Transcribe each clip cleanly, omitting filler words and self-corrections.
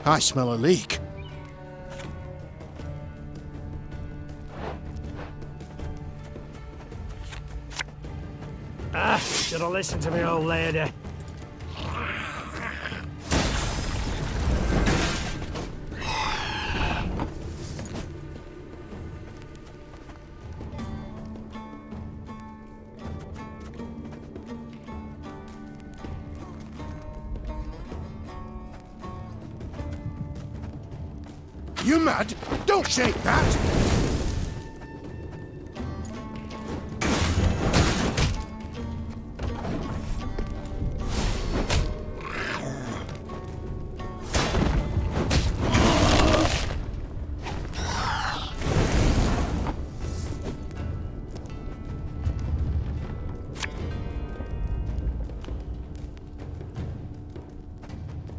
I smell a leak. Should have listened to me, old lady. You mad? Don't shake that!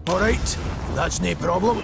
All right, that's no problem.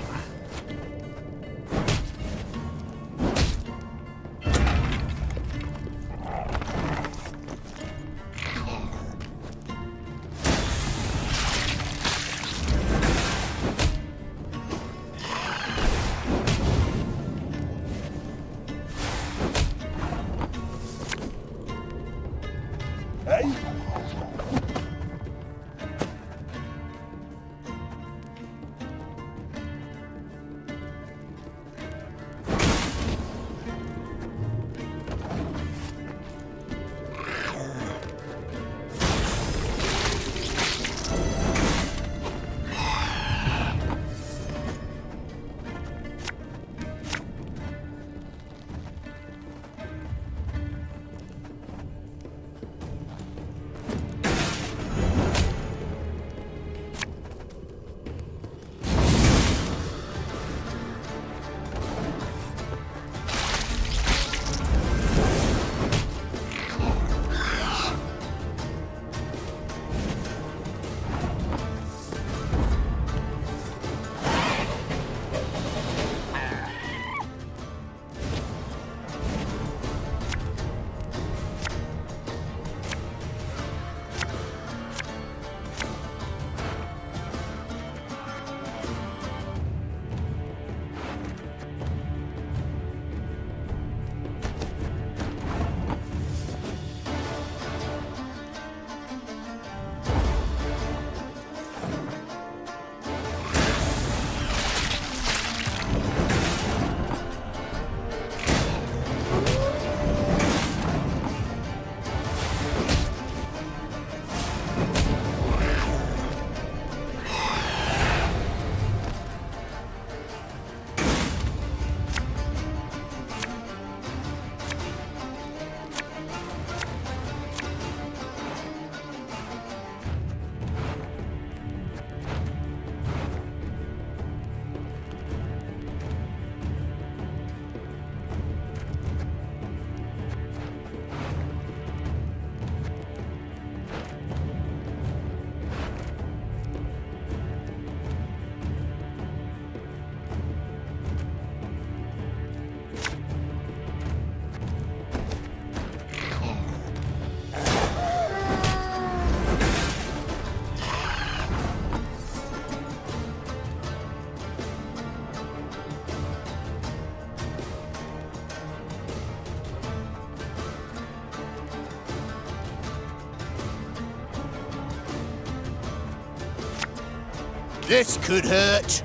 This could hurt.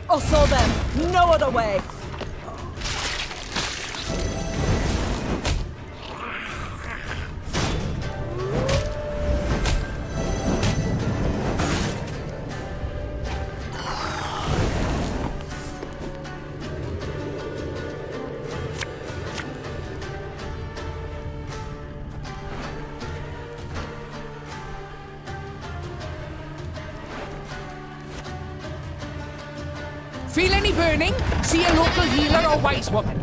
Hustle them! No other way! Feel any burning? See a local healer or wise woman.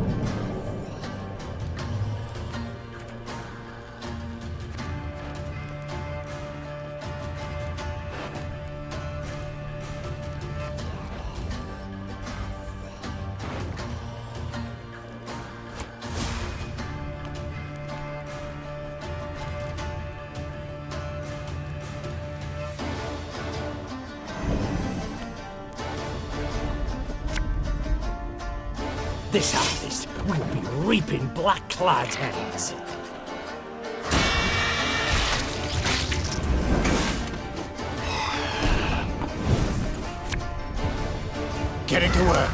This harvest will be reaping black-clad heads. Getting to work.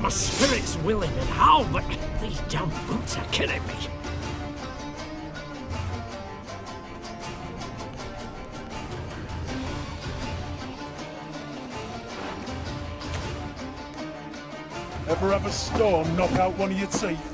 My spirit's willing and how, but these damn boots are killing me. Ever have a storm knock out one of your teeth?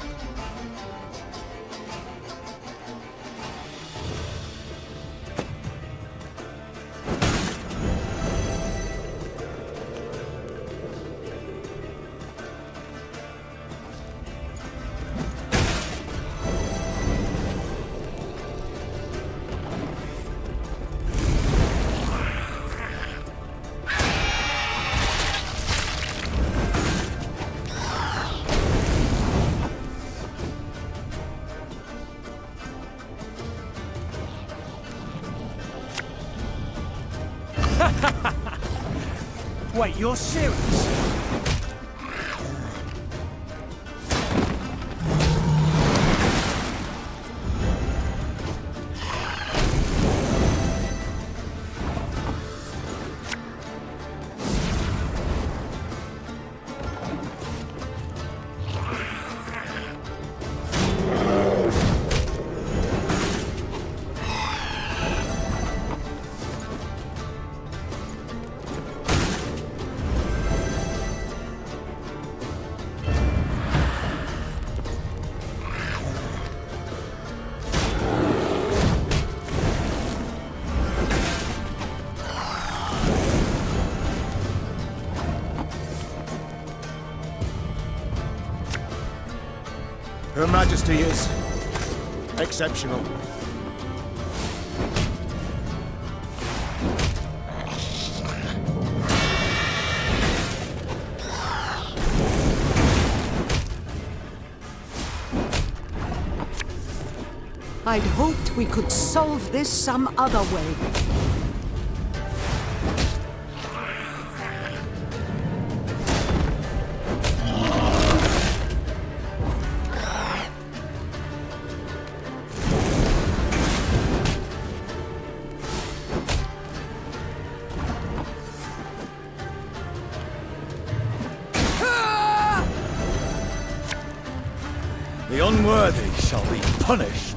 Wait, you're serious? Her Majesty is exceptional. I'd hoped we could solve this some other way. The unworthy shall be punished.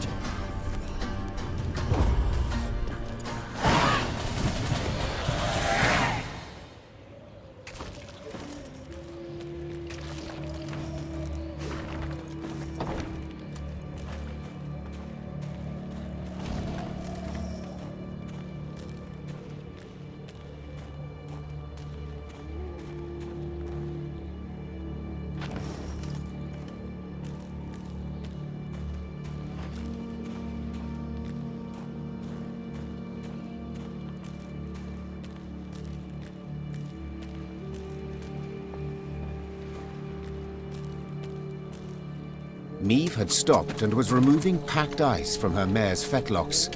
Meve had stopped and was removing packed ice from her mare's fetlocks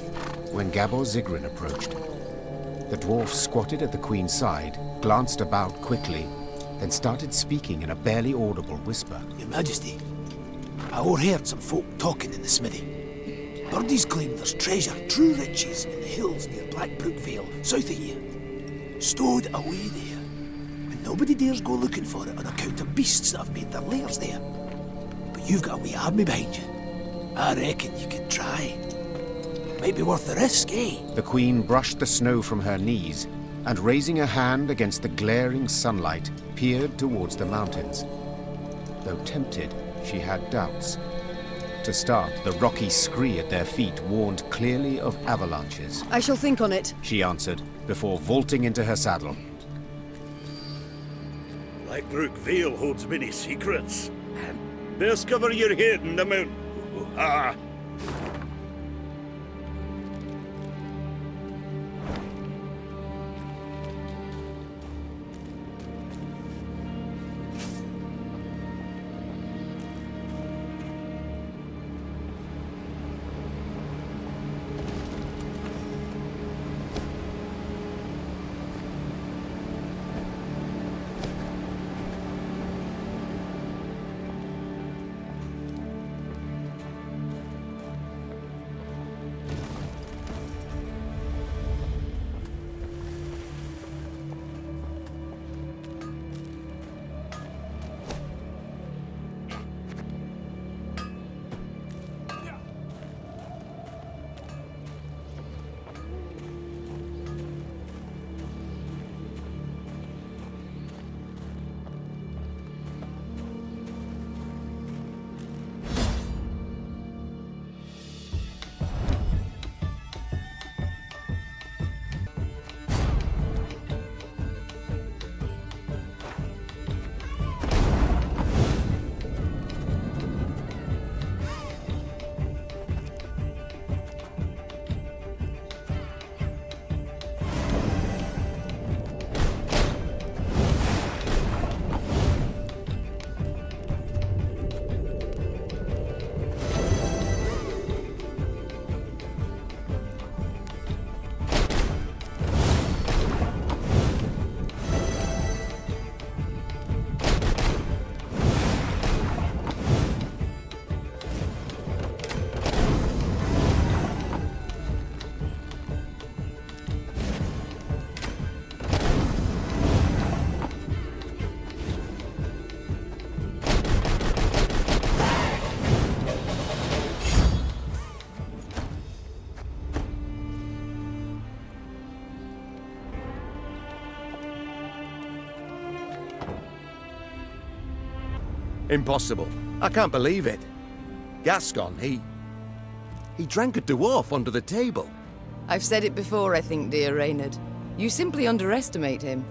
when Gabor Zigrin approached. The dwarf squatted at the Queen's side, glanced about quickly, then started speaking in a barely audible whisper. Your Majesty, I overheard some folk talking in the smithy. Birdies claim there's treasure, true riches, in the hills near Blackbrook Vale, south of here. Stowed away there. And nobody dares go looking for it on account of beasts that have made their lairs there. But you've got a wee army behind you. I reckon you could try. Might be worth the risk, eh? The Queen brushed the snow from her knees and, raising a hand against the glaring sunlight, peered towards the mountains. Though tempted, she had doubts. to start, the rocky scree at their feet warned clearly of avalanches. I shall think on it. She answered, before vaulting into her saddle. Blackbrook Vale holds many secrets. And discover your head in the mountain. Ah! Impossible. I can't believe it. Gascon, he drank a dwarf under the table. I've said it before, I think, dear Reynard. You simply underestimate him.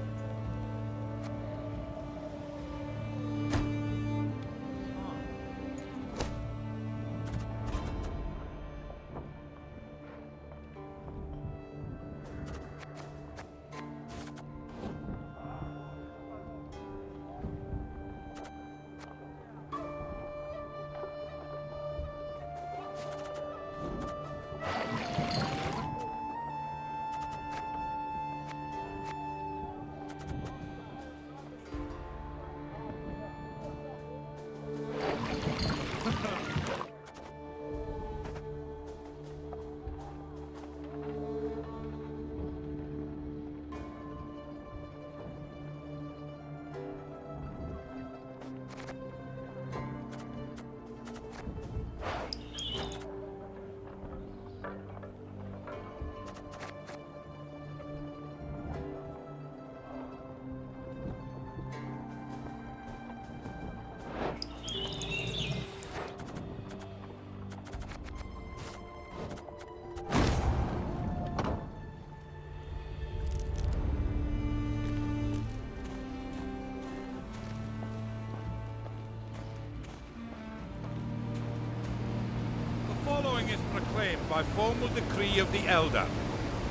Following is proclaimed by formal decree of the Elder.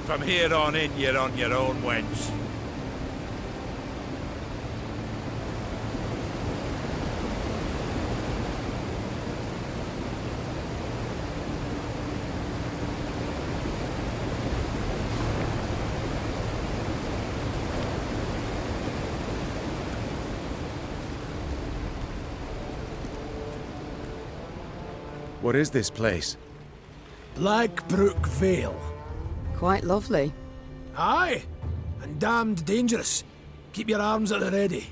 From here on in, you're on your own, wench. What is this place? Blackbrook Vale. Quite lovely. Aye, and damned dangerous. Keep your arms at the ready.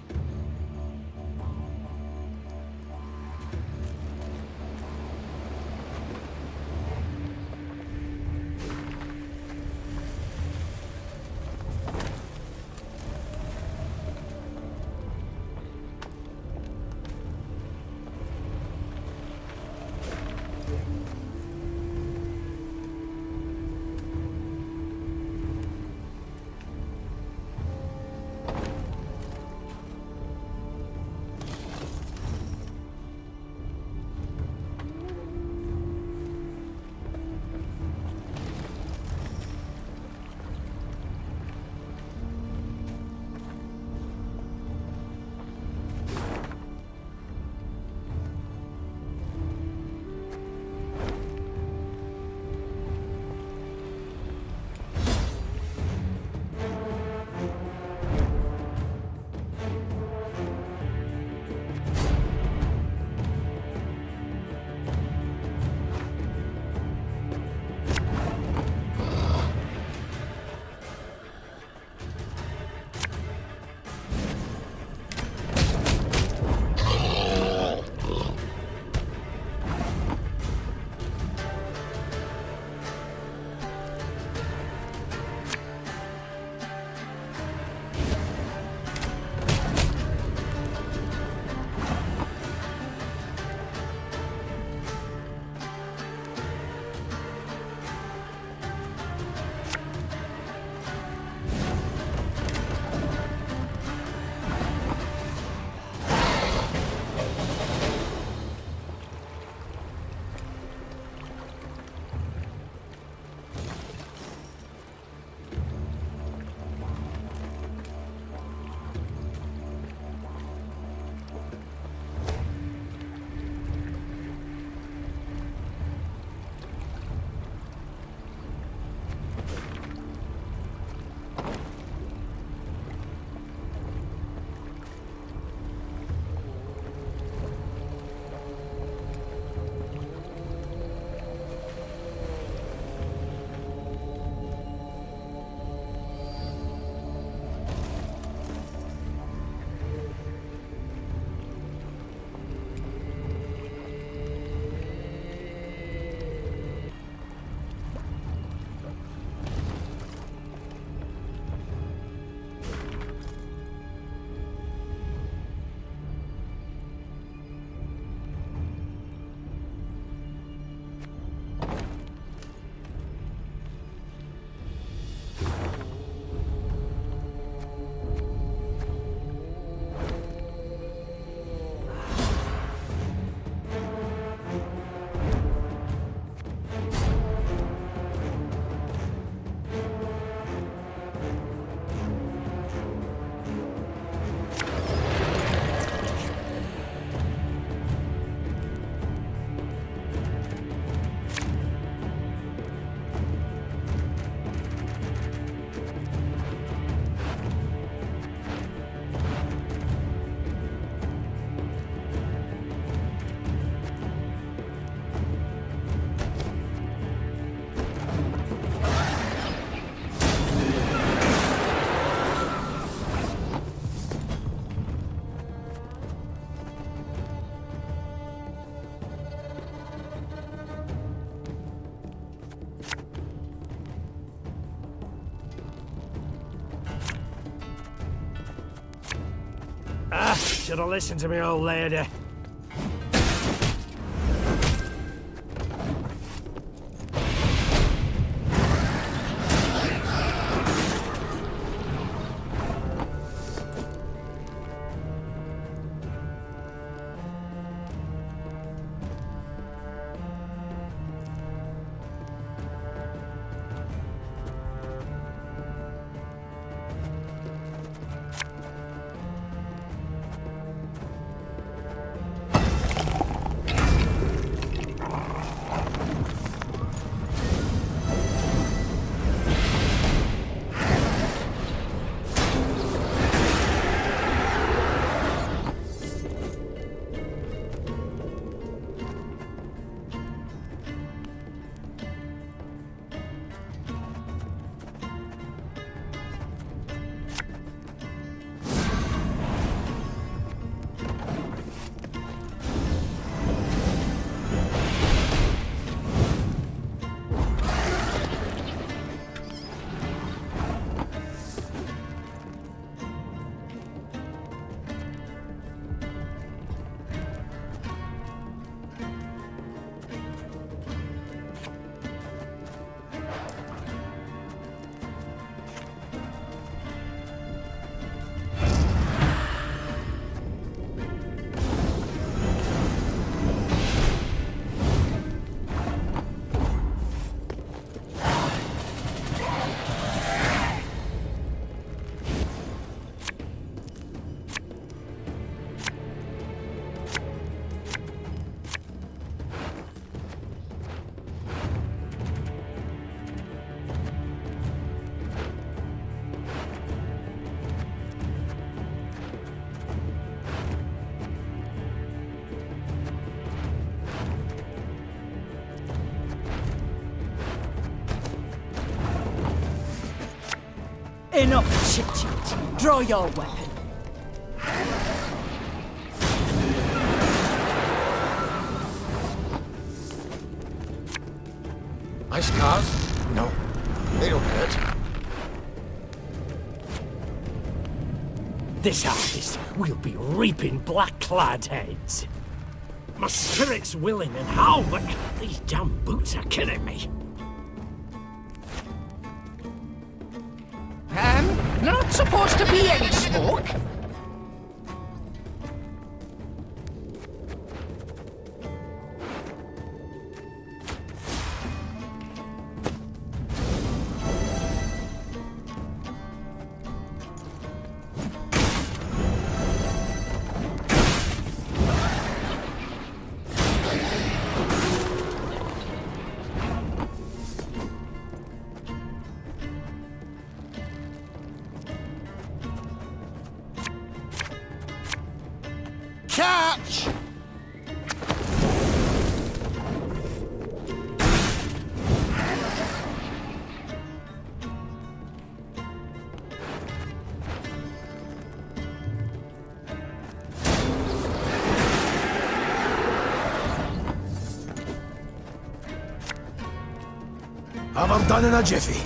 should have listened to me old lady. Enough chit-chat. Draw your weapon. My scars? No, they don't hurt. This harvest, we'll be reaping black-clad heads. My spirit's willing and how, but these damn boots are killing me. Not supposed to be any smoke. Catch! Have them done in a jiffy.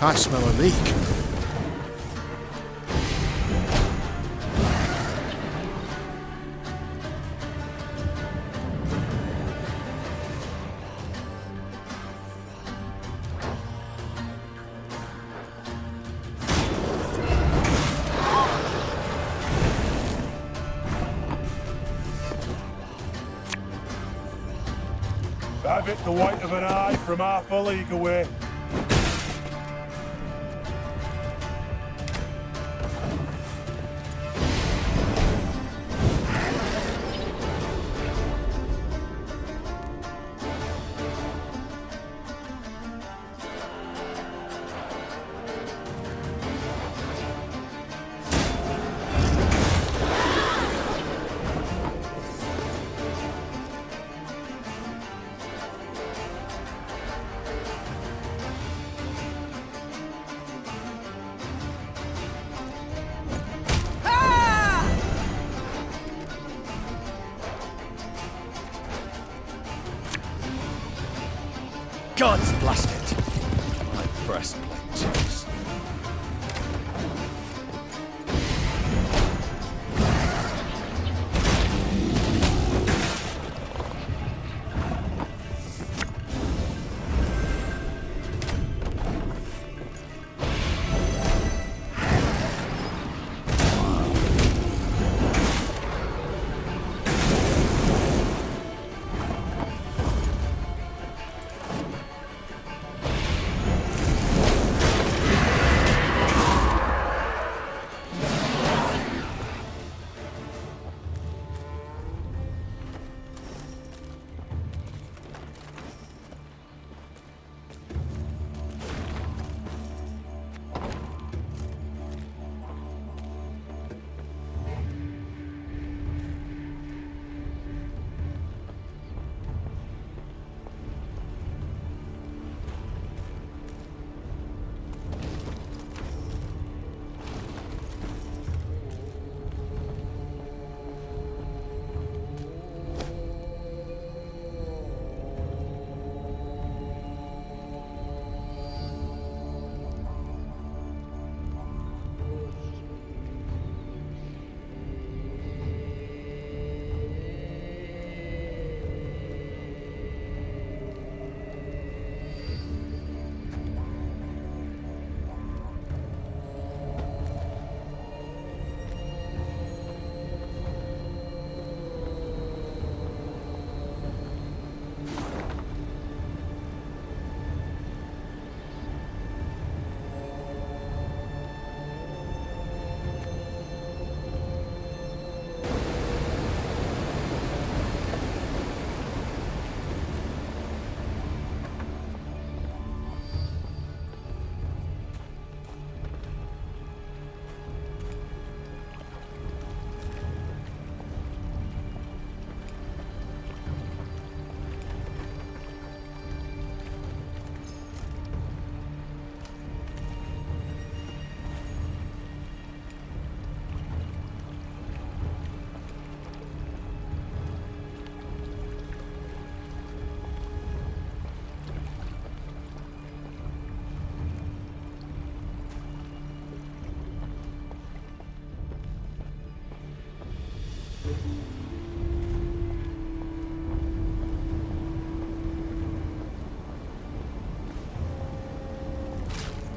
I smell a leak. Have it the white of an eye from half a league away. God's blast it! My breastplate tips.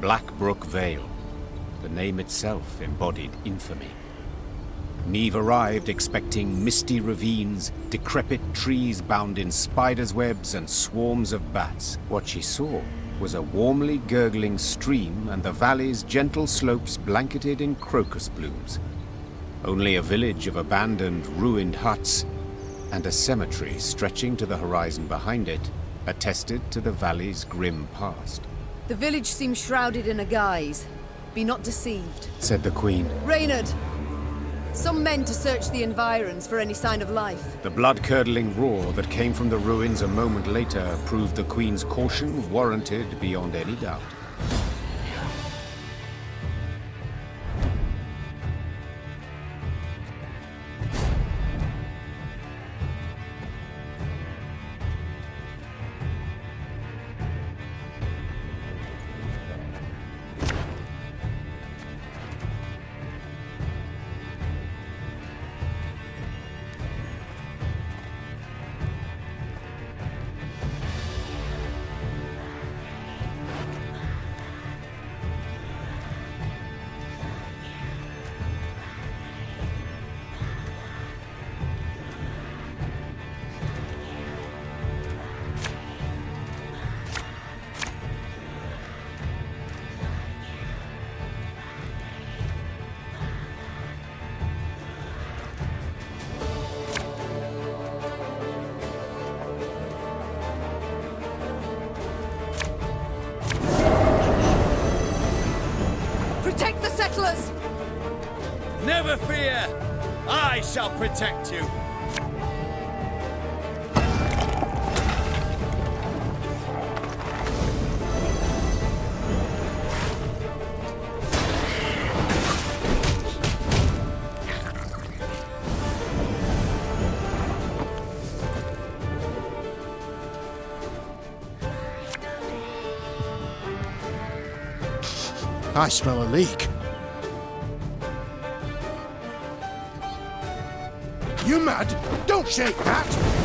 Blackbrook Vale. The name itself embodied infamy. Neve arrived expecting misty ravines, decrepit trees bound in spiders' webs, and swarms of bats. What she saw was a warmly gurgling stream and the valley's gentle slopes blanketed in crocus blooms. Only a village of abandoned, ruined huts and a cemetery stretching to the horizon behind it attested to the valley's grim past. The village seems shrouded in a guise. Be not deceived, said the Queen. Reynard! Some men to search the environs for any sign of life. The blood-curdling roar that came from the ruins a moment later proved the Queen's caution warranted beyond any doubt. Never fear! I shall protect you! I smell a leak. You mad? Don't shake that!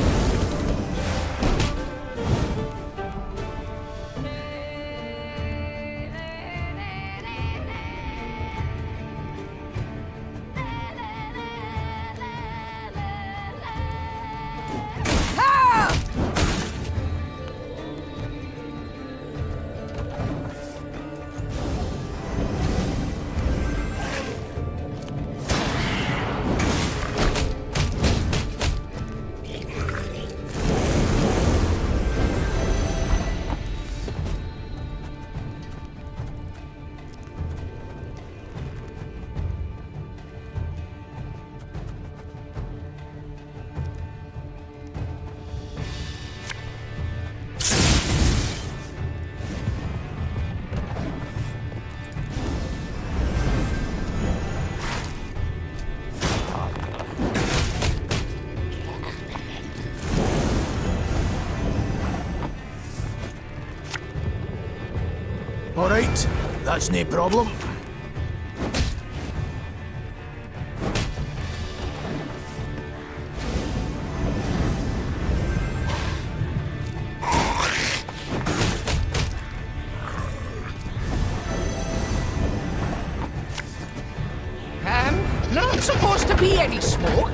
All right, that's no problem. Not supposed to be any smoke.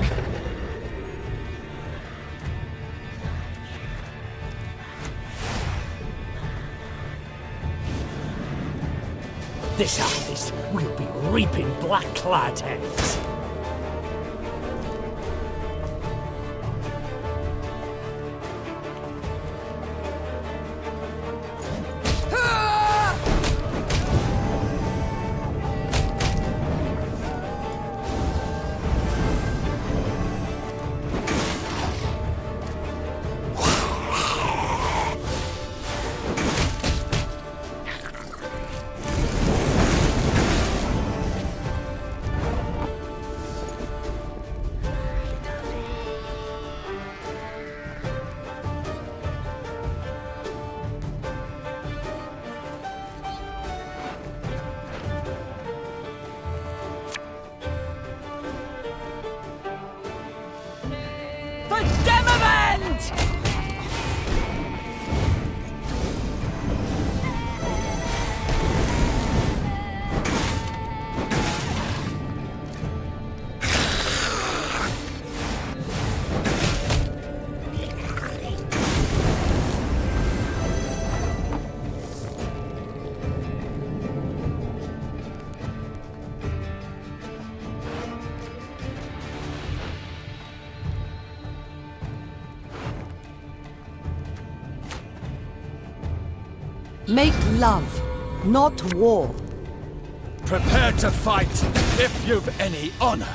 This harvest, we'll be reaping black-clad heads. For Demavend! Make love, not war. Prepare to fight, if you've any honor.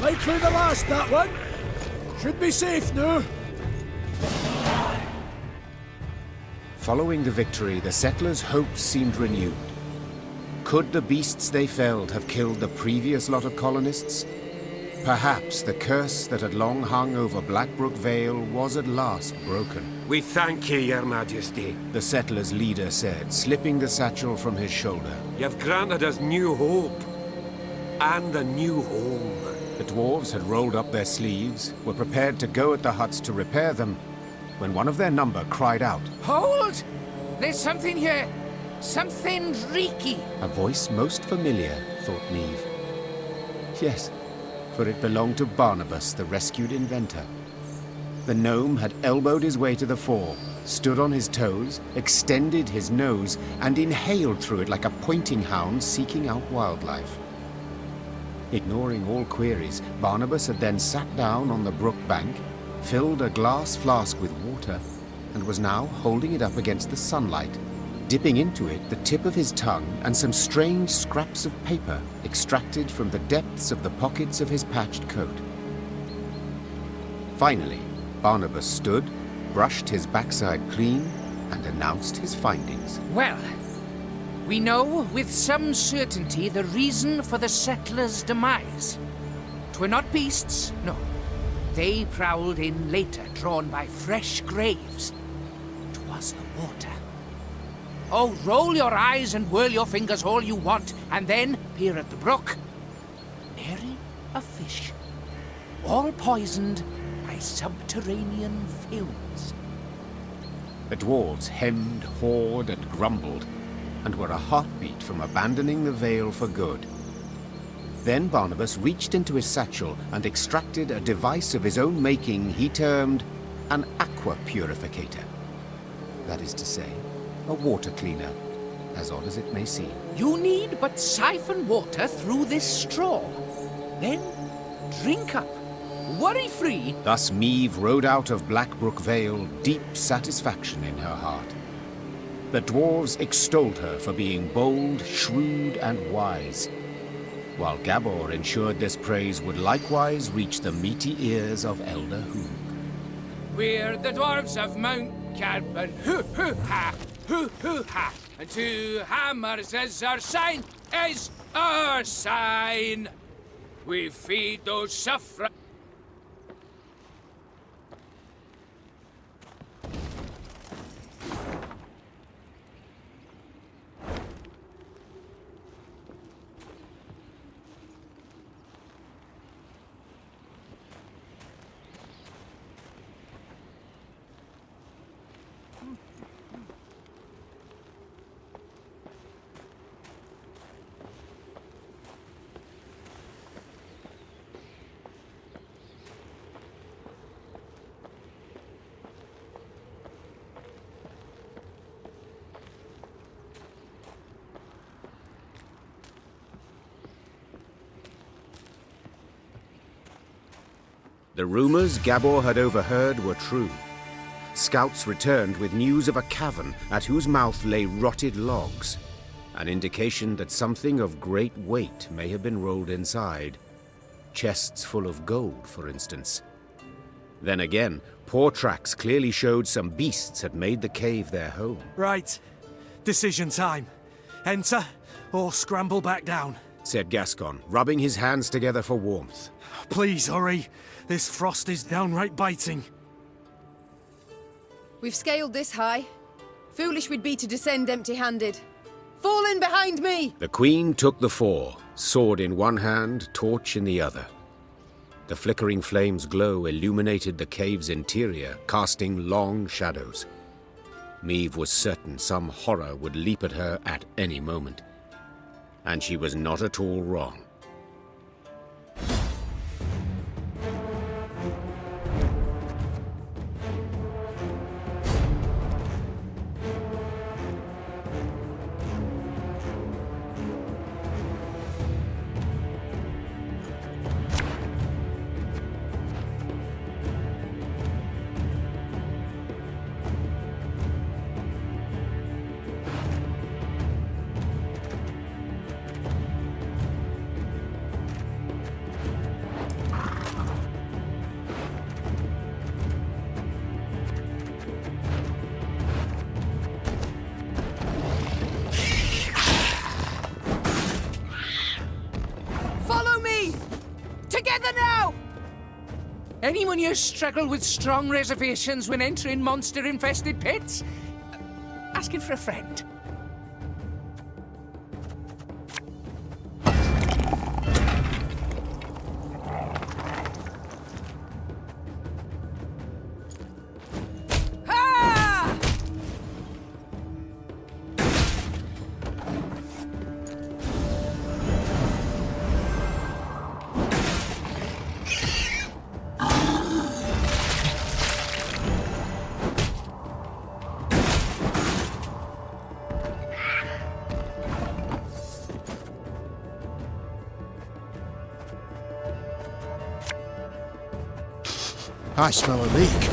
Likely the last, that one. Should be safe now. Following the victory, the settlers' hopes seemed renewed. Could the beasts they felled have killed the previous lot of colonists? Perhaps the curse that had long hung over Blackbrook Vale was at last broken. We thank ye, Your Majesty, the settlers' leader said, slipping the satchel from his shoulder. You've granted us new hope, and a new home. The dwarves had rolled up their sleeves, were prepared to go at the huts to repair them, when one of their number cried out. Hold! There's something here. Something reeky. A voice most familiar, thought Neve. Yes, for it belonged to Barnabas, the rescued inventor. The gnome had elbowed his way to the fore, stood on his toes, extended his nose, and inhaled through it like a pointing hound seeking out wildlife. Ignoring all queries, Barnabas had then sat down on the brook bank, filled a glass flask with water, and was now holding it up against the sunlight, dipping into it the tip of his tongue and some strange scraps of paper extracted from the depths of the pockets of his patched coat. Finally, Barnabas stood, brushed his backside clean, and announced his findings. Well, we know with some certainty the reason for the settlers' demise. 'Twere not beasts, no. They prowled in later, drawn by fresh graves. 'Twas the water. Oh, roll your eyes and whirl your fingers all you want, and then peer at the brook. Nary a fish. All poisoned by subterranean fumes. The dwarves hemmed, hawed, and grumbled, and were a heartbeat from abandoning the Vale for good. Then Barnabas reached into his satchel and extracted a device of his own making he termed an aqua purificator. That is to say, a water cleaner, as odd as it may seem. You need but siphon water through this straw. Then drink up, worry-free. Thus Meve rode out of Blackbrook Vale, deep satisfaction in her heart. The dwarves extolled her for being bold, shrewd, and wise, while Gabor ensured this praise would likewise reach the meaty ears of Elder Hoog. We're the dwarves of Mount Carbon, hoo-hoo-ha, hoo-hoo-ha, and 2 hammers is our sign, is our sign. We feed those suffering. The rumors Gabor had overheard were true. Scouts returned with news of a cavern at whose mouth lay rotted logs, an indication that something of great weight may have been rolled inside. Chests full of gold, for instance. Then again, paw tracks clearly showed some beasts had made the cave their home. Right. Decision time. Enter or scramble back down, said Gascon, rubbing his hands together for warmth. Please hurry. This frost is downright biting. We've scaled this high. Foolish we'd be to descend empty-handed. Fall in behind me! The Queen took the fore, sword in one hand, torch in the other. The flickering flame's glow illuminated the cave's interior, casting long shadows. Meve was certain some horror would leap at her at any moment. And she was not at all wrong. now! Anyone here struggle with strong reservations when entering monster-infested pits? Asking for a friend. I smell a leak.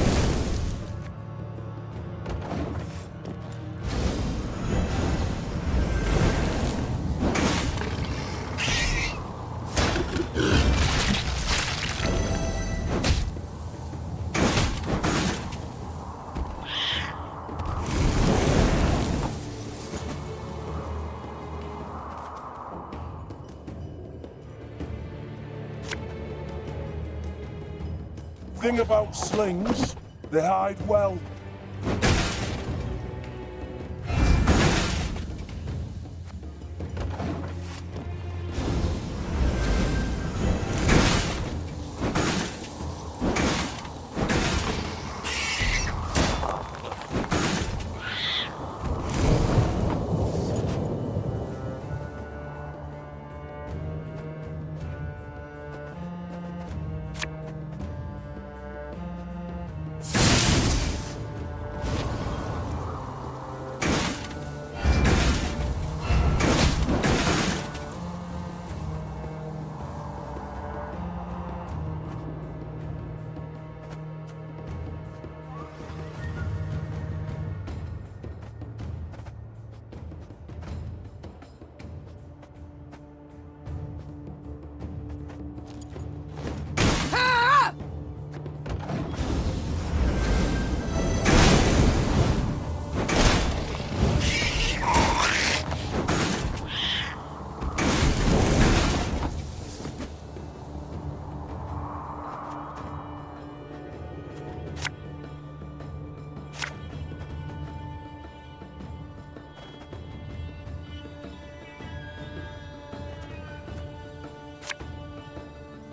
Thing about slings, they hide well.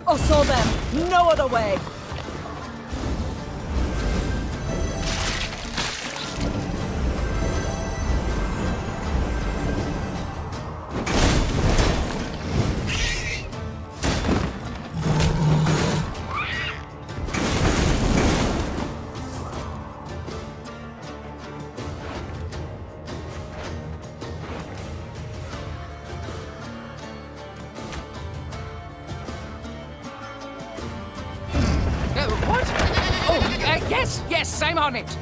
I saw them. No other way. What? Oh, yes, I'm on it.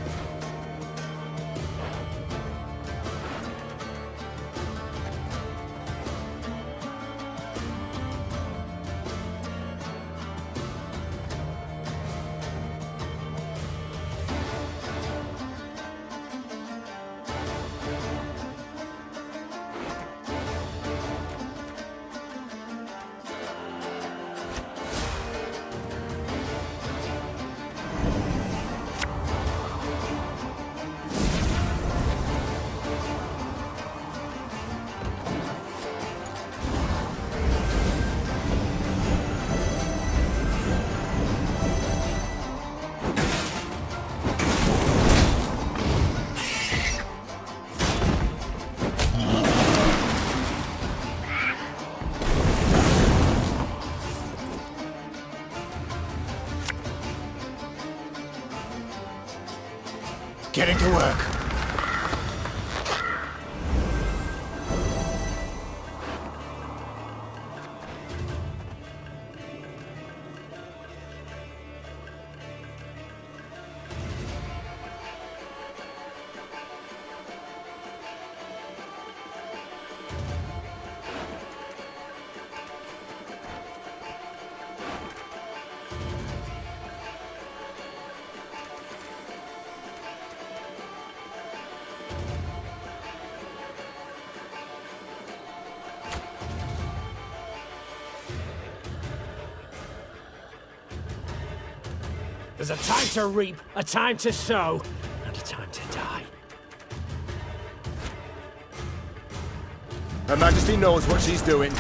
Getting to work. There's a time to reap, a time to sow, and a time to die. Her Majesty knows what she's doing.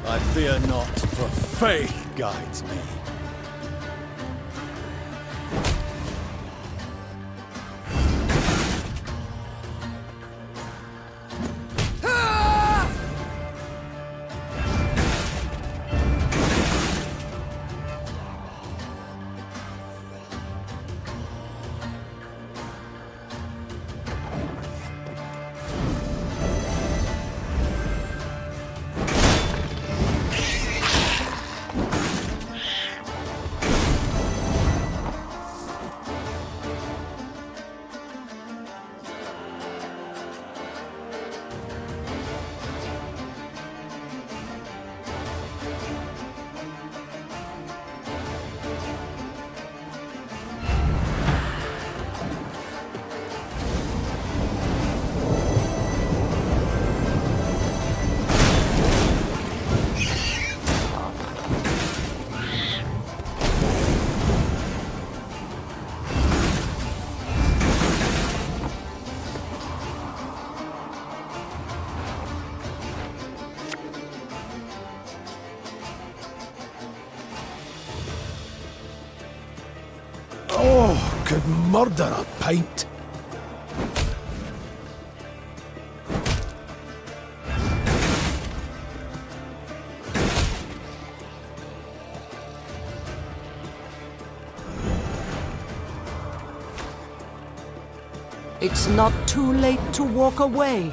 I fear not, for faith guides me. Oh, could murder a pint. It's not too late to walk away.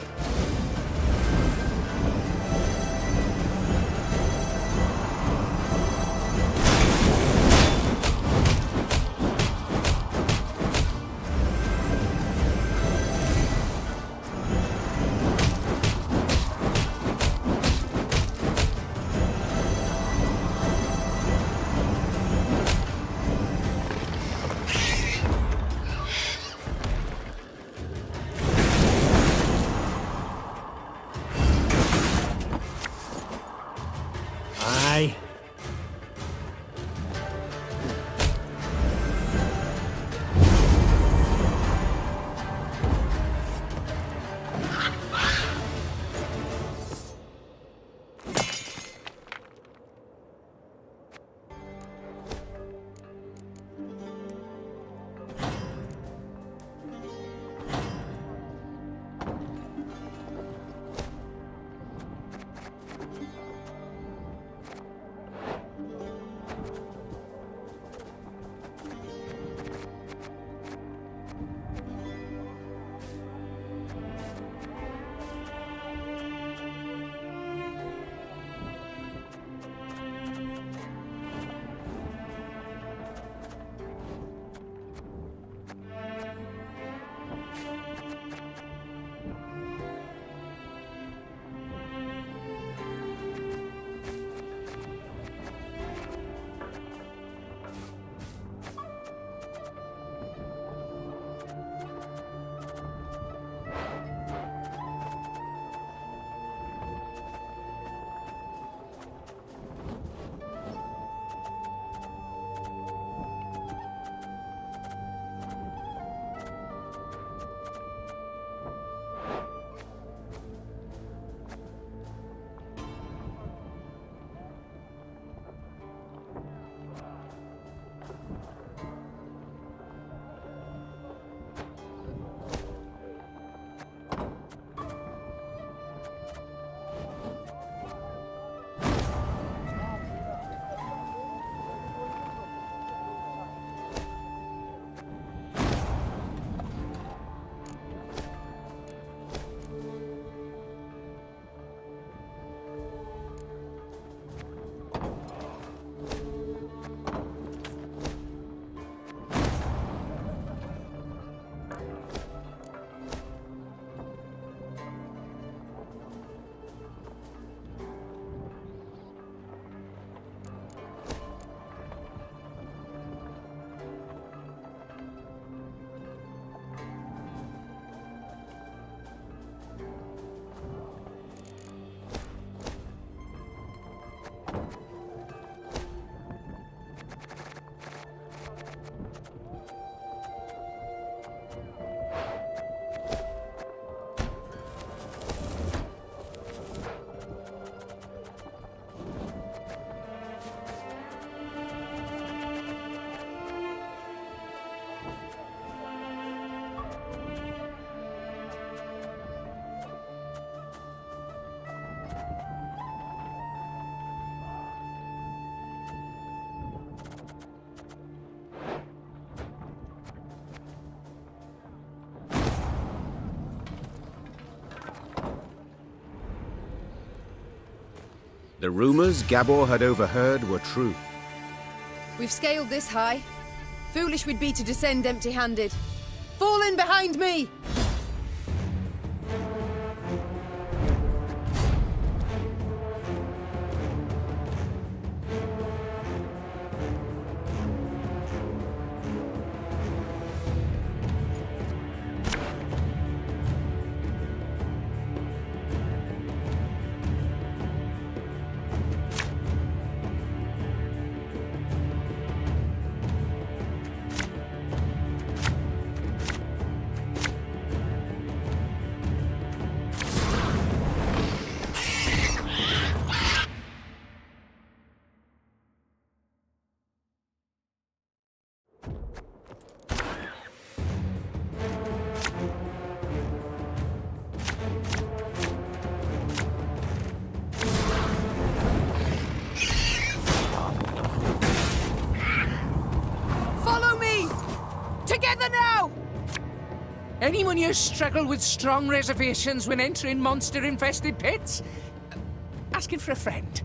The rumors Gabor had overheard were true. We've scaled this high. Foolish we'd be to descend empty-handed. Fall in behind me! Together now! Anyone here struggle with strong reservations when entering monster-infested pits? Asking for a friend.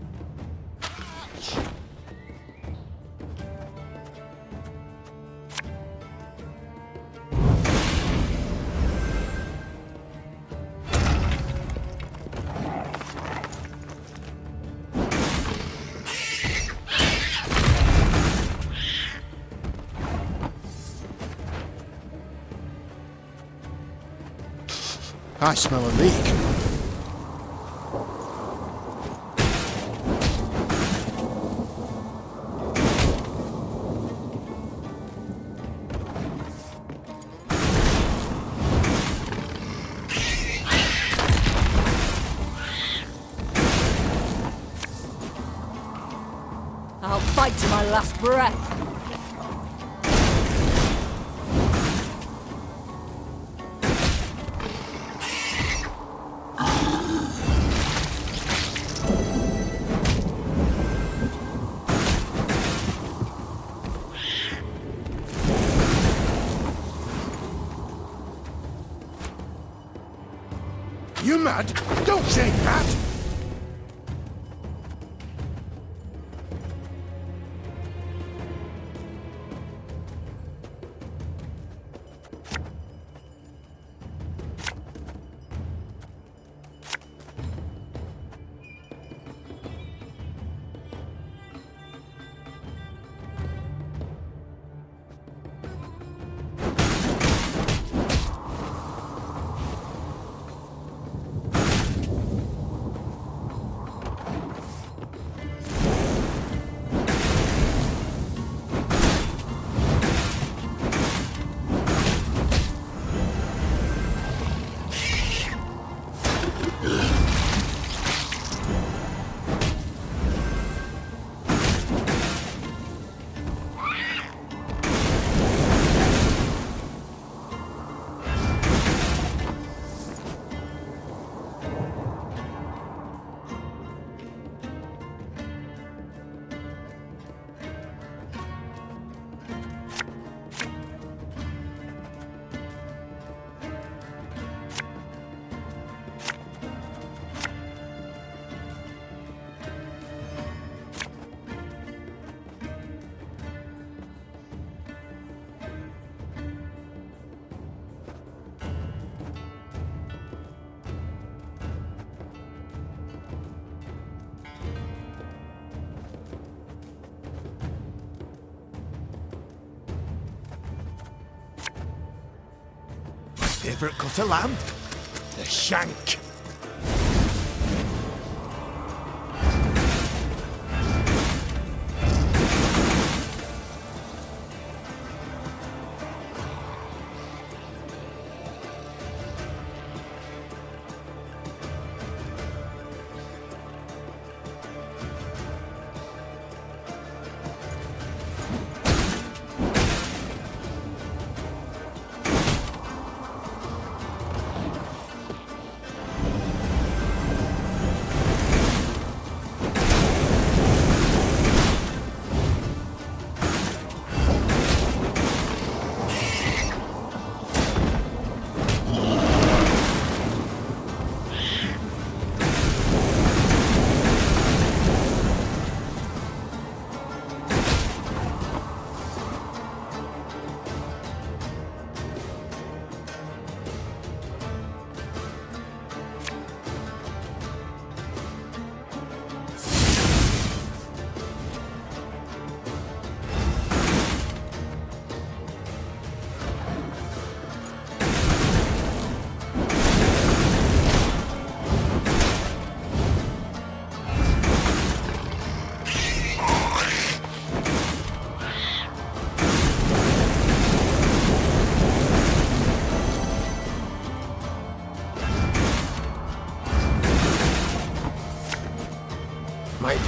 I smell a leak. I'll fight to my last breath. You mad? Don't shake that! Favourite cut of lamb? The shank.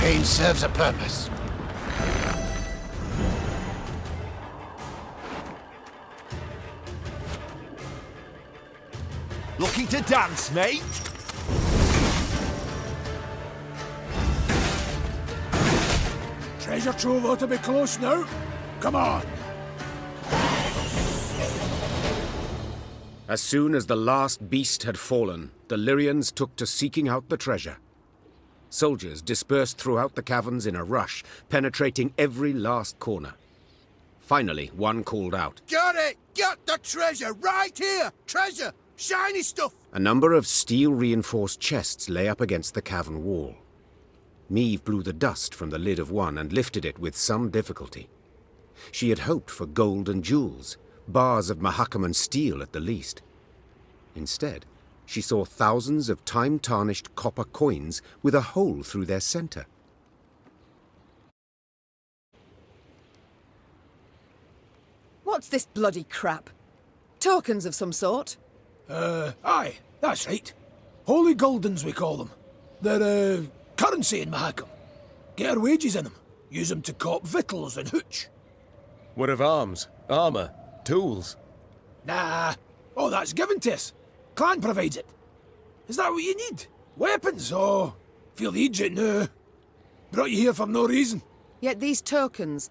pain serves a purpose. Looking to dance, mate? Treasure trove ought to be close now. Come on. As soon as the last beast had fallen, the Lyrians took to seeking out the treasure. Soldiers dispersed throughout the caverns in a rush, penetrating every last corner. Finally, one called out. Got it! Got the treasure right here! Treasure! Shiny stuff! A number of steel-reinforced chests lay up against the cavern wall. Meve blew the dust from the lid of one and lifted it with some difficulty. She had hoped for gold and jewels, bars of Mahakaman steel at the least. Instead, she saw thousands of time-tarnished copper coins with a hole through their center. What's this bloody crap? Tokens of some sort? Aye, that's right. Holy Guldens, we call them. They're, currency in Mahakam. Get our wages in them. Use them to cop victuals and hooch. What of arms, armour, tools? Nah, all that's given to us. Clan provides it. Is that what you need? Weapons? Oh, feel the Egypt now. Brought you here for no reason. Yet these tokens,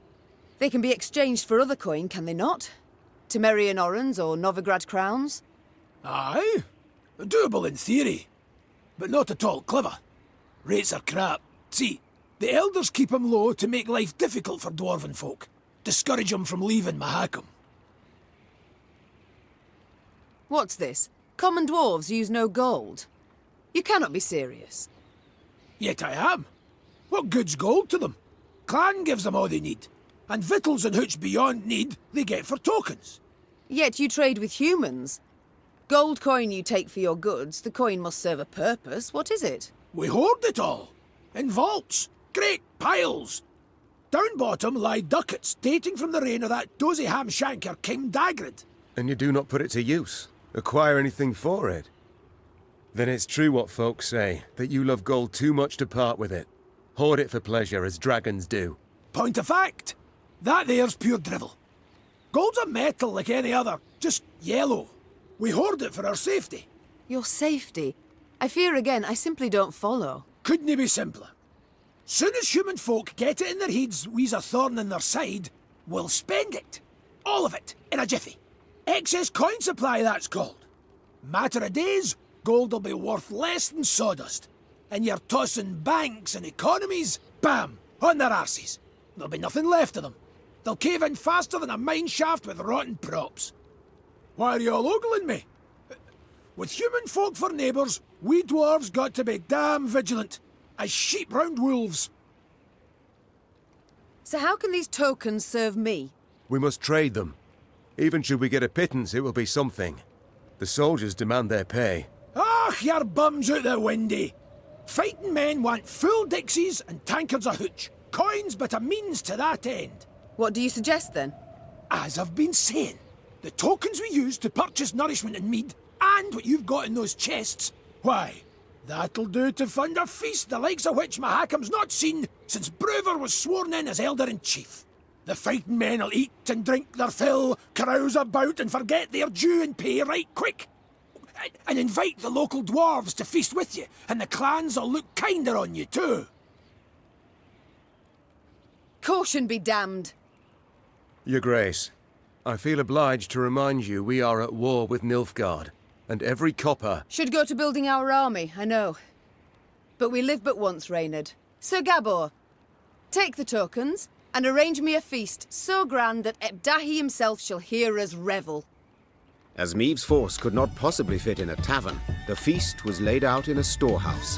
they can be exchanged for other coin, can they not? Temerian orens or Novigrad crowns? Aye, doable in theory, but not at all clever. Rates are crap. See, the elders keep 'em low to make life difficult for dwarven folk. Discourage 'em from leaving Mahakam. What's this? Common dwarves use no gold? You cannot be serious. Yet I am. What good's gold to them? Clan gives them all they need, and victuals and hooch beyond need they get for tokens. Yet you trade with humans. Gold coin you take for your goods, the coin must serve a purpose. What is it? We hoard it all. In vaults. Great piles. Down bottom lie ducats dating from the reign of that dozy ham-shanker King Dagrid. And you do not put it to use? Acquire anything for it? Then it's true what folks say, that you love gold too much to part with it. Hoard it for pleasure, as dragons do. Point of fact. That there's pure drivel. Gold's a metal like any other, just yellow. We hoard it for our safety. Your safety? I fear again, I simply don't follow. Couldn't it be simpler? Soon as human folk get it in their heads we's a thorn in their side, we'll spend it. All of it, in a jiffy. Excess coin supply, that's called. Matter of days, gold'll be worth less than sawdust. And you're tossing banks and economies, bam, on their arses. There'll be nothing left of them. They'll cave in faster than a mine shaft with rotten props. Why are you all ogling me? With human folk for neighbours, we dwarves got to be damn vigilant, as sheep round wolves. So how can these tokens serve me? We must trade them. Even should we get a pittance, it will be something. The soldiers demand their pay. Ah, your bums out the windy. Fighting men want full dixies and tankards of hooch. Coins but a means to that end. What do you suggest then? As I've been saying, the tokens we use to purchase nourishment and mead, and what you've got in those chests, why, that'll do to fund a feast the likes of which Mahakam's not seen since Brewer was sworn in as Elder-in-Chief. The fighting men'll eat and drink their fill, carouse about and forget their due and pay right quick. And invite the local dwarves to feast with you, and the clans'll look kinder on you too. Caution be damned. Your Grace, I feel obliged to remind you we are at war with Nilfgaard, and every copper... Should go to building our army, I know. But we live but once, Reynard. Sir Gabor, take the tokens, and arrange me a feast so grand that Ebdahi himself shall hear us revel. As Meve's force could not possibly fit in a tavern, the feast was laid out in a storehouse.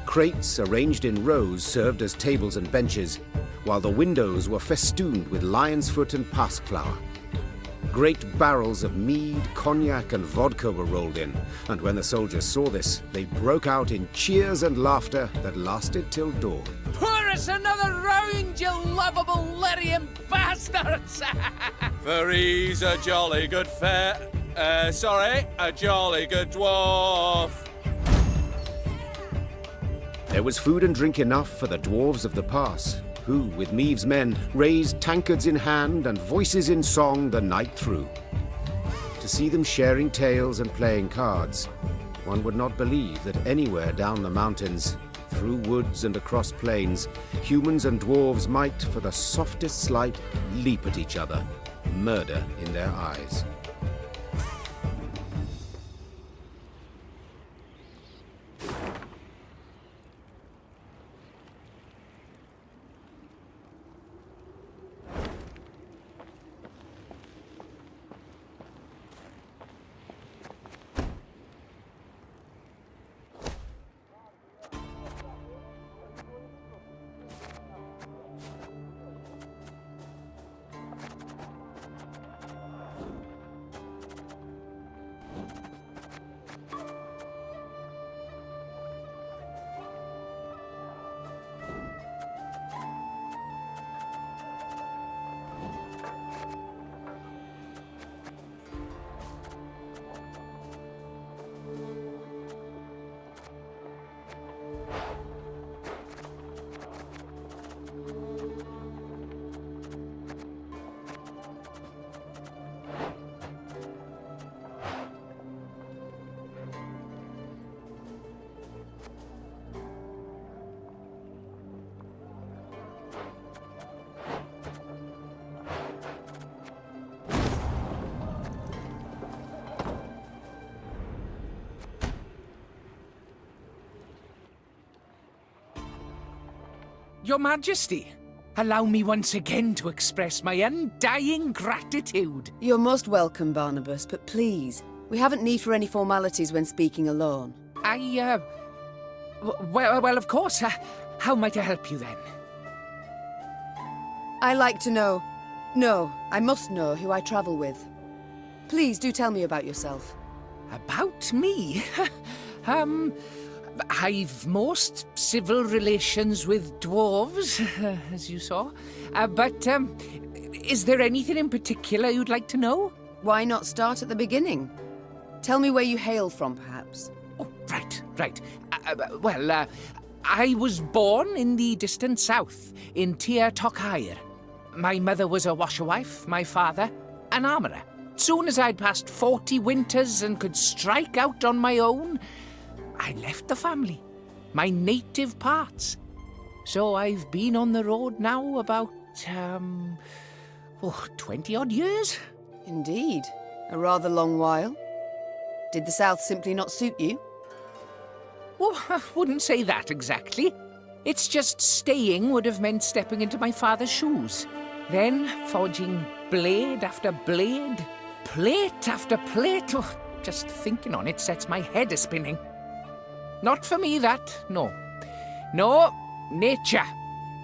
Crates arranged in rows served as tables and benches, while the windows were festooned with lion's foot and pasque flower. Great barrels of mead, cognac, and vodka were rolled in, and when the soldiers saw this, they broke out in cheers and laughter that lasted till dawn. Pour us another round, you lovable Lyrian bastards! For he's a jolly good a jolly good dwarf. There was food and drink enough for the dwarves of the pass, who, with Meave's men, raised tankards in hand and voices in song the night through. To see them sharing tales and playing cards, one would not believe that anywhere down the mountains, through woods and across plains, humans and dwarves might, for the softest slight, leap at each other, murder in their eyes. Your Majesty, allow me once again to express my undying gratitude. You're most welcome, Barnabas, but please, we haven't need for any formalities when speaking alone. Well, of course. How might I help you then? I like to know... No, I must know who I travel with. Please do tell me about yourself. About me? I've most civil relations with dwarves, as you saw. But is there anything in particular you'd like to know? Why not start at the beginning? Tell me where you hail from, perhaps. Oh, right. Well, I was born in the distant south, in Tir Tochair. My mother was a washerwife, my father, an armourer. Soon as I'd passed 40 winters and could strike out on my own, I left the family, my native parts. So I've been on the road now about, 20-odd years. Indeed. A rather long while. Did the south simply not suit you? Well, I wouldn't say that exactly. It's just staying would have meant stepping into my father's shoes. Then forging blade after blade, plate after plate. Oh, just thinking on it sets my head a-spinning. Not for me, that, no. No, nature.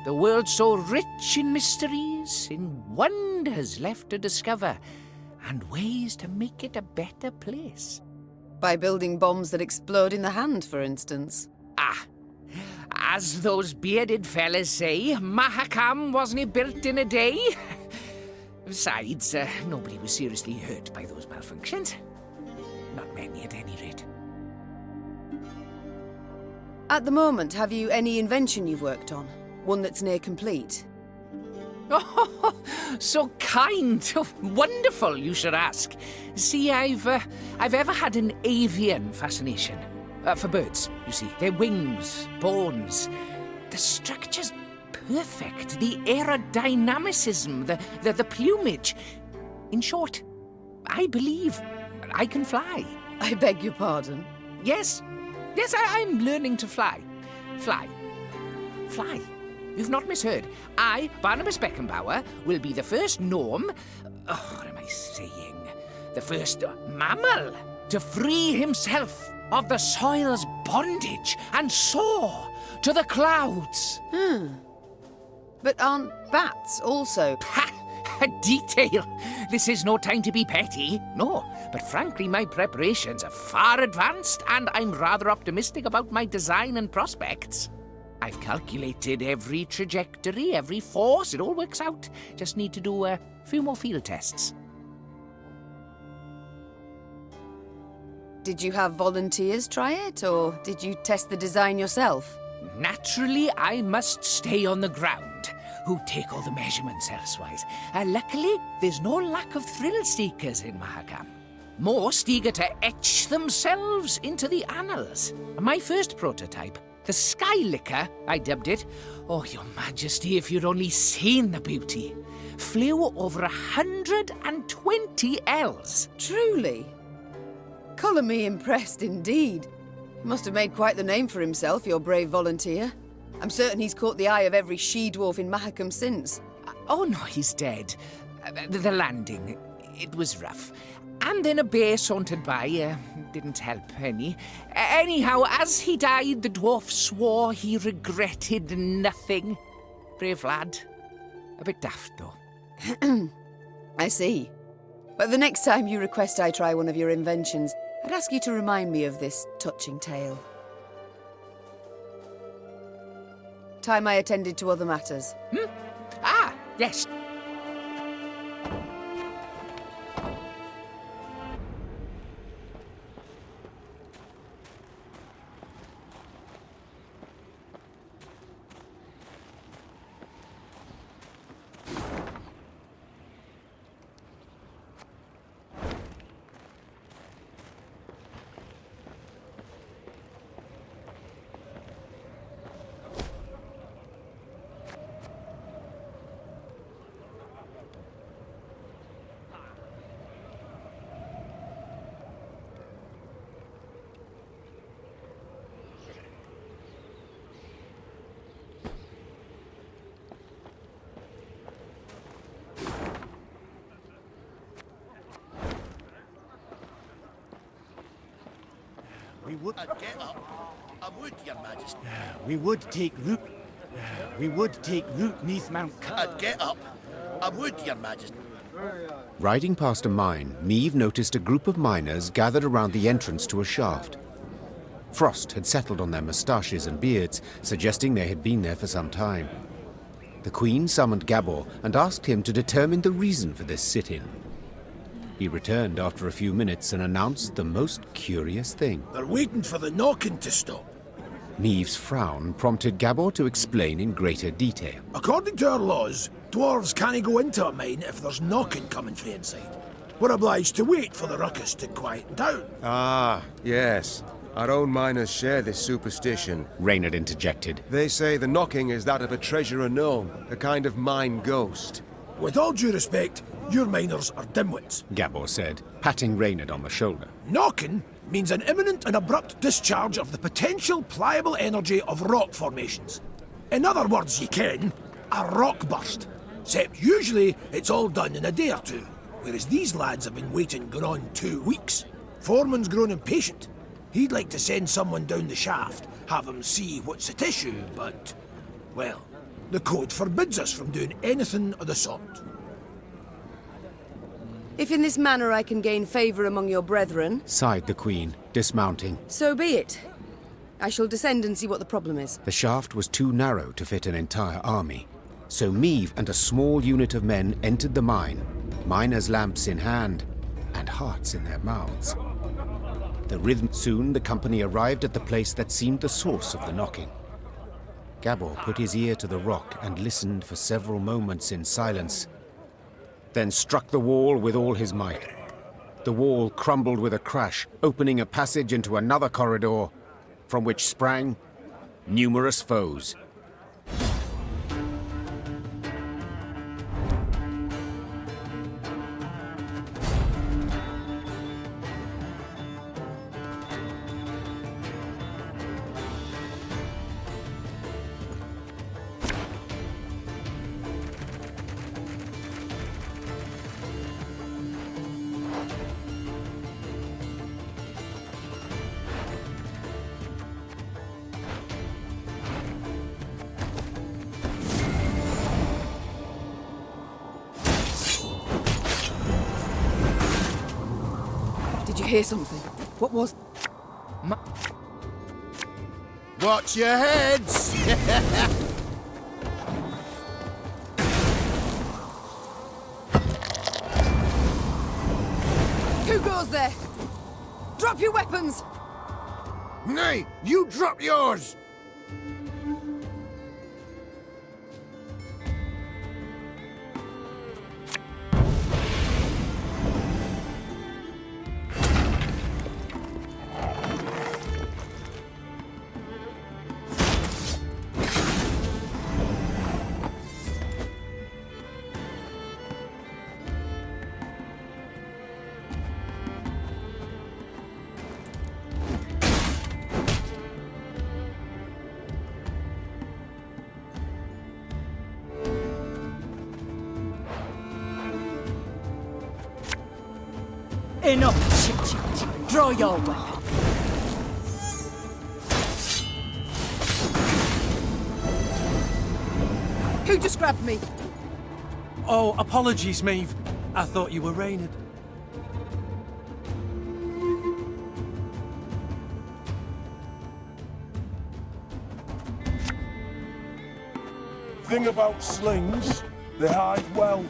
The world's so rich in mysteries, in wonders left to discover, and ways to make it a better place. By building bombs that explode in the hand, for instance. As those bearded fellas say, Mahakam wasn't built in a day. Besides, nobody was seriously hurt by those malfunctions. Not many, at any rate. At the moment, have you any invention you've worked on? One that's near complete? Oh, so kind. Oh, wonderful, you should ask. See, I've ever had an avian fascination. For birds, you see. Their wings, bones. The structure's perfect. The aerodynamicism, the plumage. In short, I believe I can fly. I beg your pardon? Yes, I'm learning to fly. Fly. You've not misheard. I, Barnabas Beckenbauer, will be the first gnome... what am I saying? The first mammal to free himself of the soil's bondage and soar to the clouds. But aren't bats also... A detail. This is no time to be petty. No, but frankly, my preparations are far advanced, and I'm rather optimistic about my design and prospects. I've calculated every trajectory, every force. It all works out. Just need to do a few more field tests. Did you have volunteers try it, or did you test the design yourself? Naturally, I must stay on the ground. Who take all the measurements elsewise. Luckily, there's no lack of thrill-seekers in Mahakam. Most eager to etch themselves into the annals. My first prototype, the Sky Licker, I dubbed it. Oh, Your Majesty, if you'd only seen the beauty. Flew over 120 ells. Truly? Colour me impressed indeed. He must have made quite the name for himself, your brave volunteer. I'm certain he's caught the eye of every she-dwarf in Mahakam since. Oh no, he's dead. The landing, it was rough. And then a bear sauntered by, didn't help any. Anyhow, as he died, the dwarf swore he regretted nothing. Brave lad. A bit daft, though. I see. But the next time you request I try one of your inventions, I'd ask you to remind me of this touching tale. Time I attended to other matters. Ah, yes. We would... Get up. I would, Your Majesty. We would take root... We would take root neath Mount Cut. I'd get up. I would, Your Majesty. Riding past a mine, Meave noticed a group of miners gathered around the entrance to a shaft. Frost had settled on their moustaches and beards, suggesting they had been there for some time. The Queen summoned Gabor and asked him to determine the reason for this sit-in. He returned after a few minutes and announced the most curious thing. They're waiting for the knocking to stop. Meave's frown prompted Gabor to explain in greater detail. According to our laws, dwarves can't go into a mine if there's knocking coming from inside. We're obliged to wait for the ruckus to quieten down. Ah, yes. Our own miners share this superstition. Reynard interjected. They say the knocking is that of a treasure unknown, a kind of mine ghost. With all due respect, your miners are dimwits, Gabor said, patting Reynard on the shoulder. Knocking means an imminent and abrupt discharge of the potential pliable energy of rock formations. In other words, you ken, a rock burst. Except usually it's all done in a day or two, whereas these lads have been waiting going on 2 weeks. Foreman's grown impatient. He'd like to send someone down the shaft, have them see what's at issue, but, well, the code forbids us from doing anything of the sort. If in this manner I can gain favour among your brethren, sighed the Queen, dismounting. So be it. I shall descend and see what the problem is. The shaft was too narrow to fit an entire army, so Meave and a small unit of men entered the mine, miners' lamps in hand, and hearts in their mouths. The rhythm. Soon the company arrived at the place that seemed the source of the knocking. Gabor put his ear to the rock and listened for several moments in silence, then struck the wall with all his might. The wall crumbled with a crash, opening a passage into another corridor, from which sprang numerous foes. Did you hear something? What was... Watch your heads! Who goes there? Drop your weapons! Nay, you drop yours! Enough chit-chat. Draw your weapon. Who just grabbed me? Oh, apologies, Maeve. I thought you were Reynard. Thing about slings, they hide well.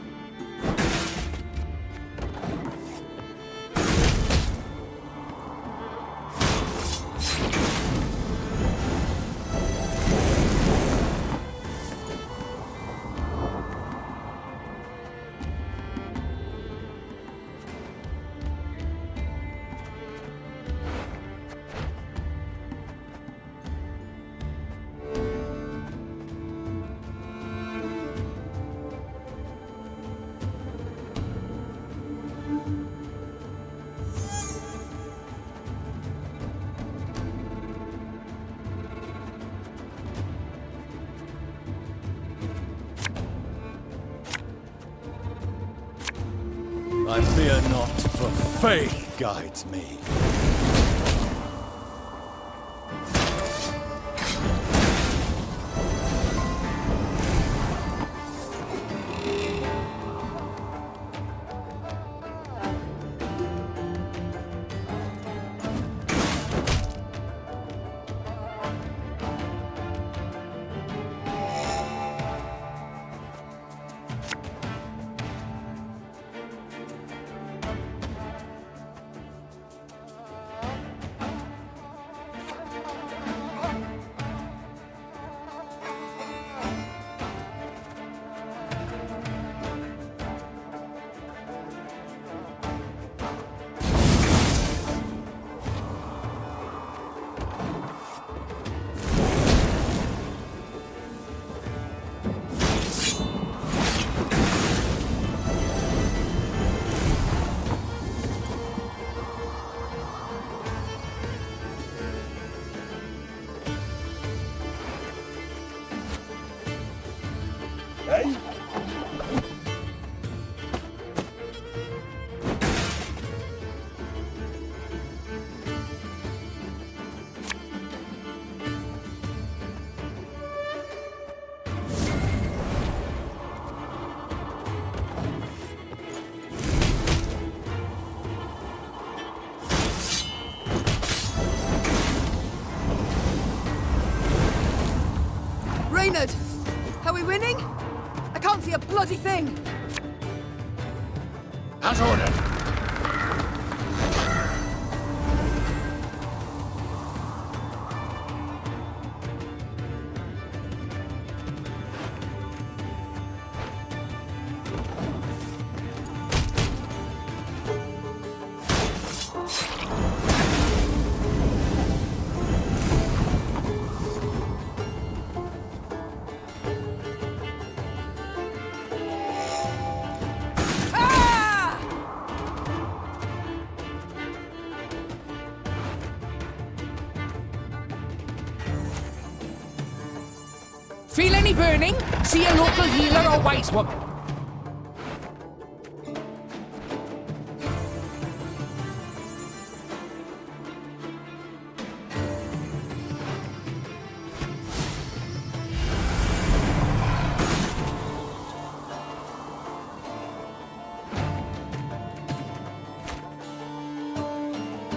I fear not, for faith guides me. Reynard! Are we winning? I can't see a bloody thing! As ordered. Feel any burning? See a local healer or wise woman.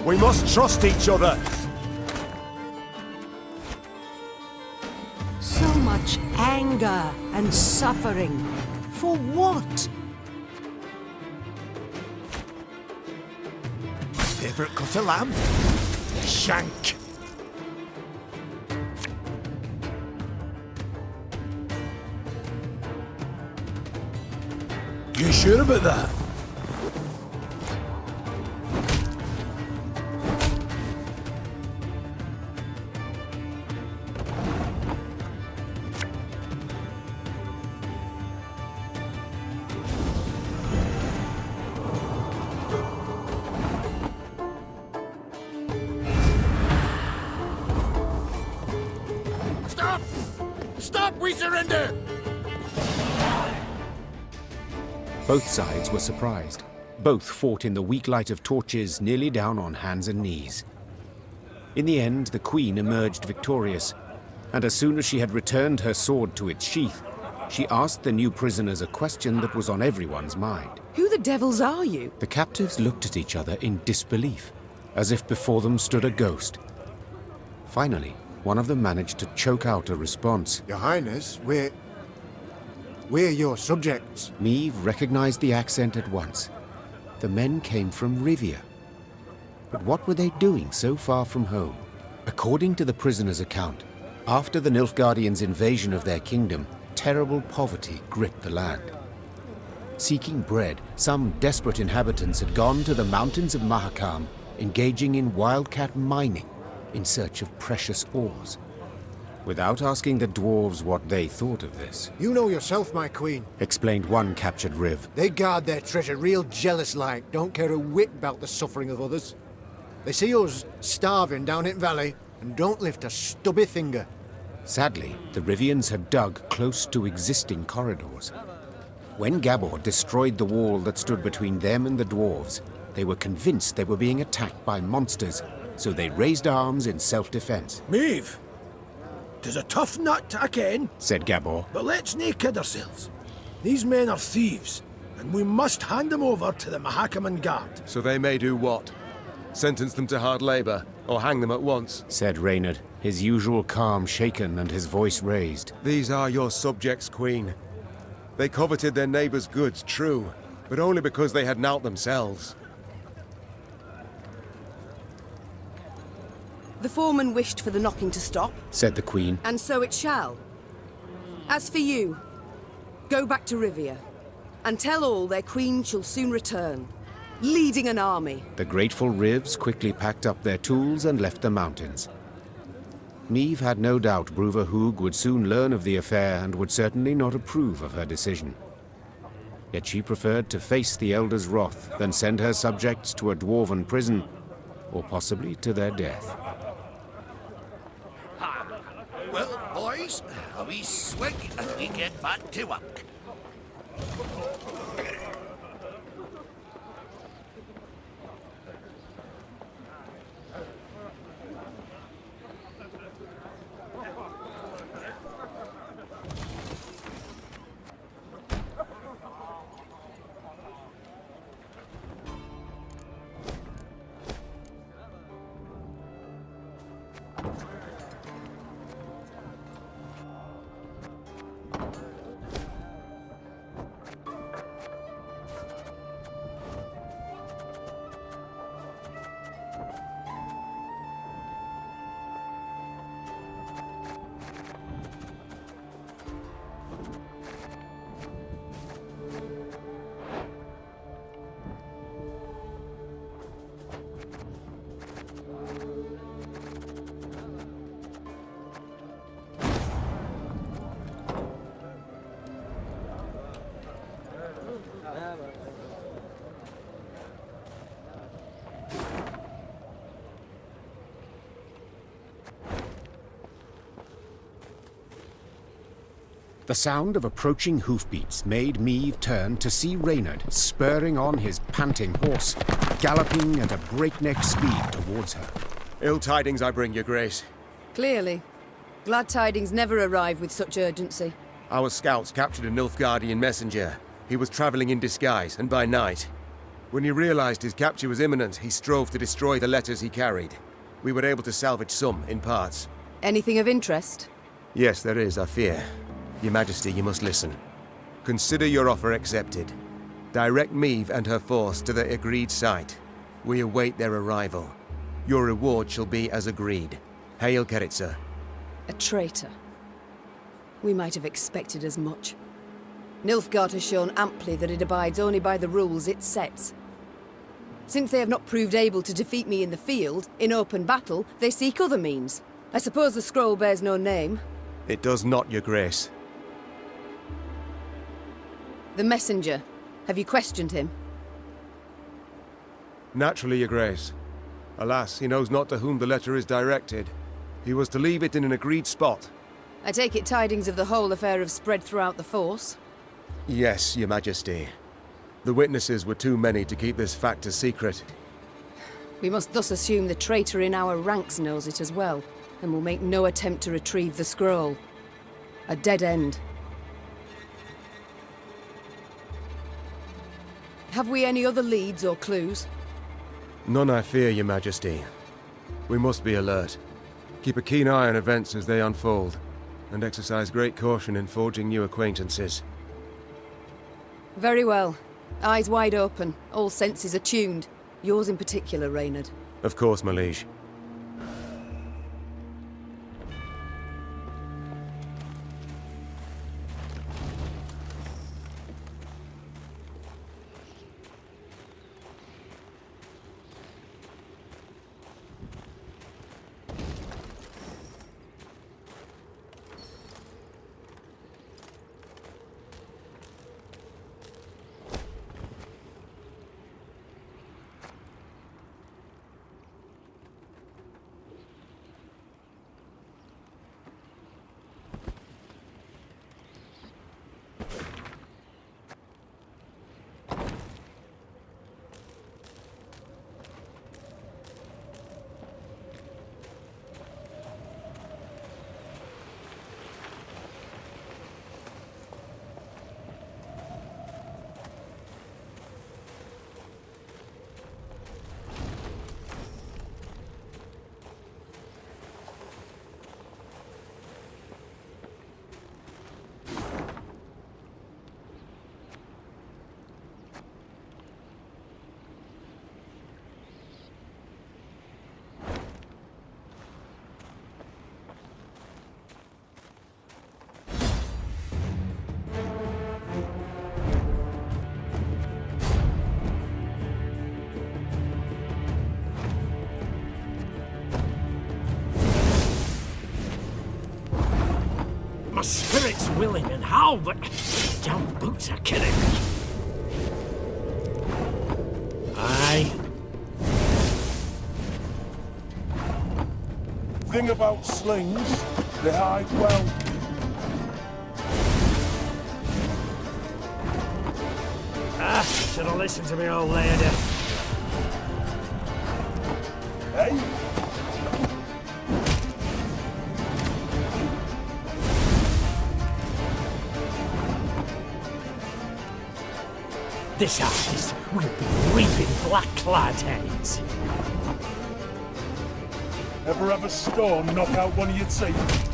We must trust each other. So much anger and suffering. For what? Favourite cut of lamb? Shank. You sure about that? Stop! We surrender! Both sides were surprised. Both fought in the weak light of torches, nearly down on hands and knees. In the end, the Queen emerged victorious, and as soon as she had returned her sword to its sheath, she asked the new prisoners a question that was on everyone's mind. Who the devils are you? The captives looked at each other in disbelief, as if before them stood a ghost. Finally, one of them managed to choke out a response. Your Highness, we're your subjects. Meve recognized the accent at once. The men came from Rivia. But what were they doing so far from home? According to the prisoner's account, after the Nilfgaardians' invasion of their kingdom, terrible poverty gripped the land. Seeking bread, some desperate inhabitants had gone to the mountains of Mahakam, engaging in wildcat mining in search of precious ores. Without asking the dwarves what they thought of this. You know yourself, my queen, explained one captured Riv. They guard their treasure real jealous-like, don't care a whit about the suffering of others. They see us starving down in valley and don't lift a stubby finger. Sadly, the Rivians had dug close to existing corridors. When Gabor destroyed the wall that stood between them and the dwarves, they were convinced they were being attacked by monsters, so they raised arms in self-defense. Maeve! 'Tis a tough nut to ken, said Gabor. But let's nae kid ourselves. These men are thieves, and we must hand them over to the Mahakaman Guard. So they may do what? Sentence them to hard labor, or hang them at once? Said Reynard, his usual calm shaken and his voice raised. These are your subjects, Queen. They coveted their neighbors' goods, true, but only because they had naught themselves. The foreman wished for the knocking to stop, said the Queen. And so it shall. As for you, go back to Rivia, and tell all their queen shall soon return, leading an army. The grateful Rivs quickly packed up their tools and left the mountains. Meve had no doubt Bruva Hoog would soon learn of the affair and would certainly not approve of her decision. Yet she preferred to face the Elder's wrath than send her subjects to a dwarven prison, or possibly to their death. Well, boys, a wee swig and we get back to work. The sound of approaching hoofbeats made Meve turn to see Reynard spurring on his panting horse, galloping at a breakneck speed towards her. Ill tidings I bring, Your Grace. Clearly. Glad tidings never arrive with such urgency. Our scouts captured a Nilfgaardian messenger. He was traveling in disguise, and by night. When he realized his capture was imminent, he strove to destroy the letters he carried. We were able to salvage some, in parts. Anything of interest? Yes, there is, I fear. Your Majesty, you must listen. Consider your offer accepted. Direct Meve and her force to the agreed site. We await their arrival. Your reward shall be as agreed. Hail, Keritsa. A traitor. We might have expected as much. Nilfgaard has shown amply that it abides only by the rules it sets. Since they have not proved able to defeat me in the field, in open battle, they seek other means. I suppose the scroll bears no name. It does not, Your Grace. The messenger. Have you questioned him? Naturally, Your Grace. Alas, he knows not to whom the letter is directed. He was to leave it in an agreed spot. I take it tidings of the whole affair have spread throughout the force? Yes, Your Majesty. The witnesses were too many to keep this fact a secret. We must thus assume the traitor in our ranks knows it as well, and will make no attempt to retrieve the scroll. A dead end. Have we any other leads or clues? None, I fear, Your Majesty. We must be alert. Keep a keen eye on events as they unfold, and exercise great caution in forging new acquaintances. Very well. Eyes wide open, all senses attuned. Yours in particular, Reynard. Of course, my liege. My spirit's willing and how, but these damn boots are killing me. Aye. Thing about slings, they hide well. Should have listened to me old lady. Hey? This artist will be reaping black-clad heads. Ever have a storm knock out one of your teeth?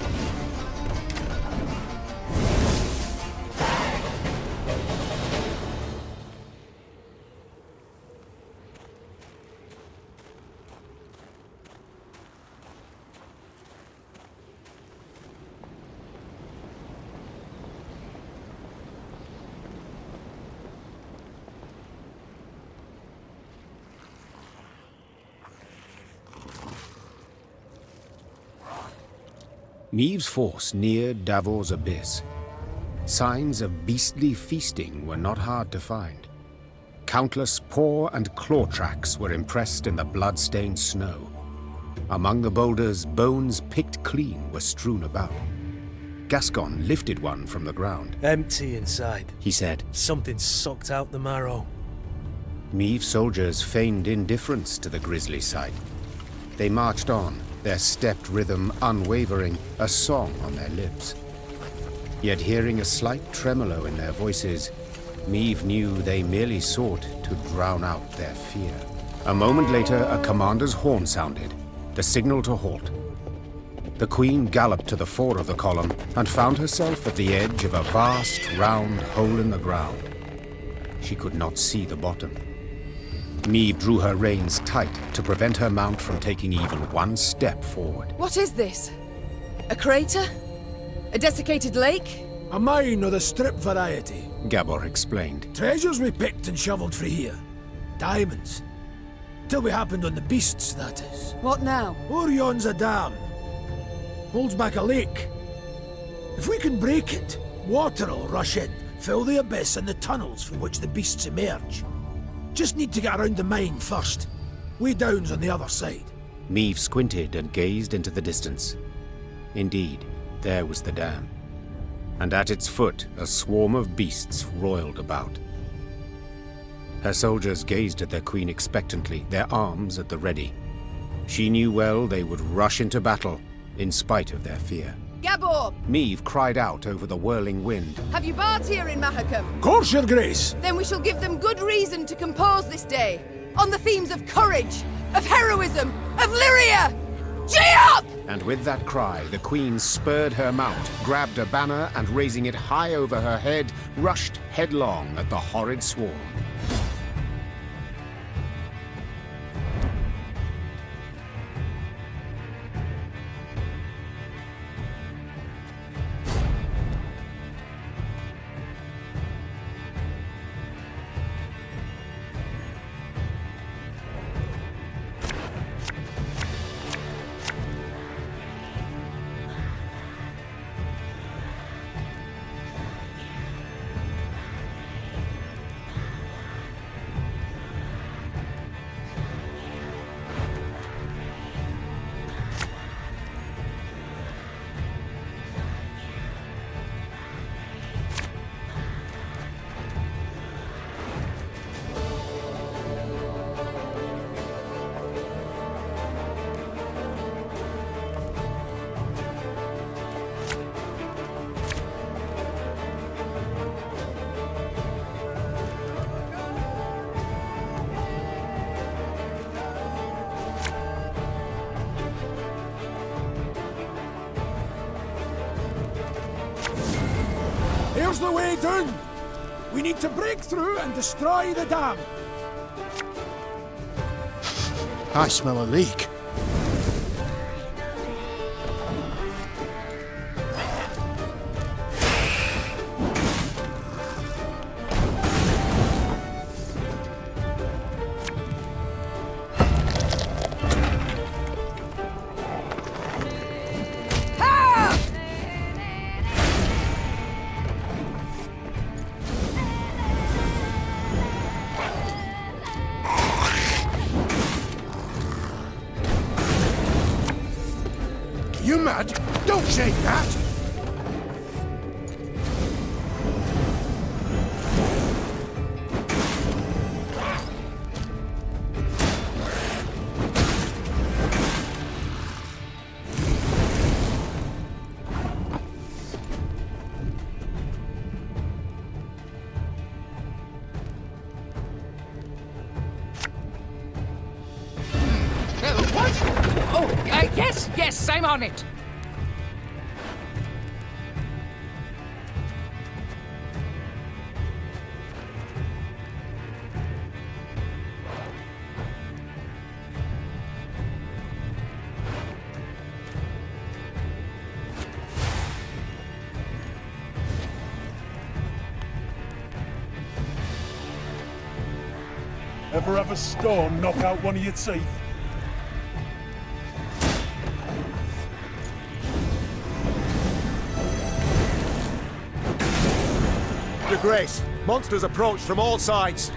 Neve's force neared Davor's abyss. Signs of beastly feasting were not hard to find. Countless paw and claw tracks were impressed in the blood-stained snow. Among the boulders, bones picked clean were strewn about. Gascon lifted one from the ground. Empty inside, he said. Something sucked out the marrow. Neve's soldiers feigned indifference to the grisly sight. They marched on, their stepped rhythm unwavering, a song on their lips. Yet hearing a slight tremolo in their voices, Neve knew they merely sought to drown out their fear. A moment later, a commander's horn sounded, the signal to halt. The Queen galloped to the fore of the column and found herself at the edge of a vast, round hole in the ground. She could not see the bottom. Neve drew her reins tight to prevent her mount from taking even one step forward. What is this? A crater? A desiccated lake? A mine of the strip variety, Gabor explained. Treasures we picked and shoveled for here. Diamonds. Till we happened on the beasts, that is. What now? Orion's a dam. Holds back a lake. If we can break it, water will rush in, fill the abyss and the tunnels from which the beasts emerge. Just need to get around the mine first. Way down's on the other side. Neve squinted and gazed into the distance. Indeed, there was the dam. And at its foot, a swarm of beasts roiled about. Her soldiers gazed at their queen expectantly, their arms at the ready. She knew well they would rush into battle, in spite of their fear. Gabor! Meve cried out over the whirling wind. Have you bards here in Mahakam? Course, your grace! Then we shall give them good reason to compose this day, on the themes of courage, of heroism, of Lyria! Gee up! And with that cry, the queen spurred her mount, grabbed a banner, and raising it high over her head, rushed headlong at the horrid swarm. Here's the way down! We need to break through and destroy the dam. I smell a leak. You mad? Don't shake that! What? Oh, yes, I'm on it. Ever have a storm knock out one of your teeth? Your Grace, monsters approach from all sides.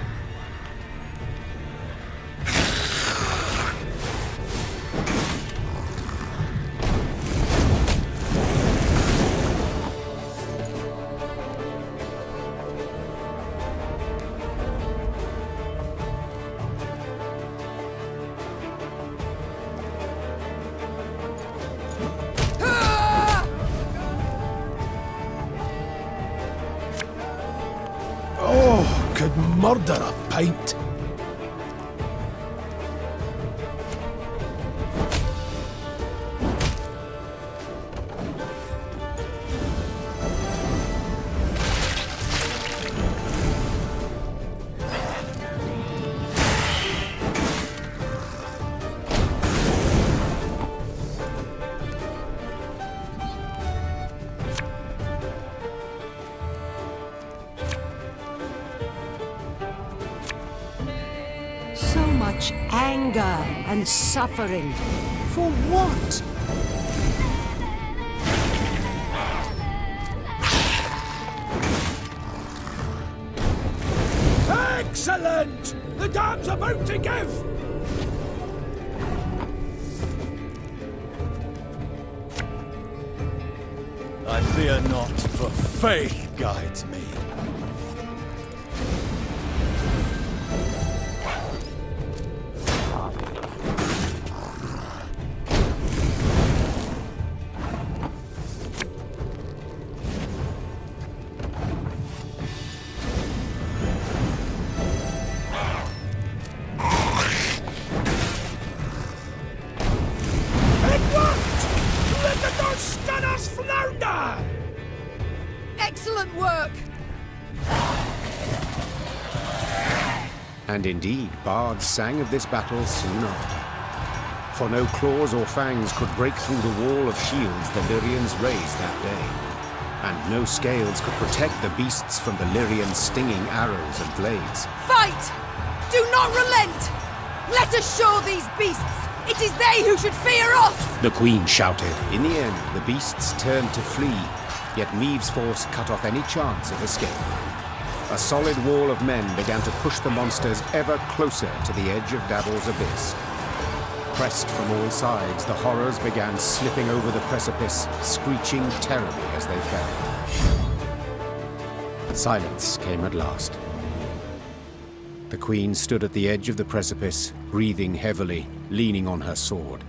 Oh, could murder a pint. So much anger and suffering. For what? Excellent! The dam's about to give! I fear not, for faith guides me. And indeed, bards sang of this battle soon after. For no claws or fangs could break through the wall of shields the Lyrians raised that day. And no scales could protect the beasts from the Lyrians' stinging arrows and blades. Fight! Do not relent! Let us show these beasts! It is they who should fear us! The Queen shouted. In the end, the beasts turned to flee, yet Meave's force cut off any chance of escape. A solid wall of men began to push the monsters ever closer to the edge of Davor's abyss. Pressed from all sides, the horrors began slipping over the precipice, screeching terribly as they fell. Silence came at last. The Queen stood at the edge of the precipice, breathing heavily, leaning on her sword.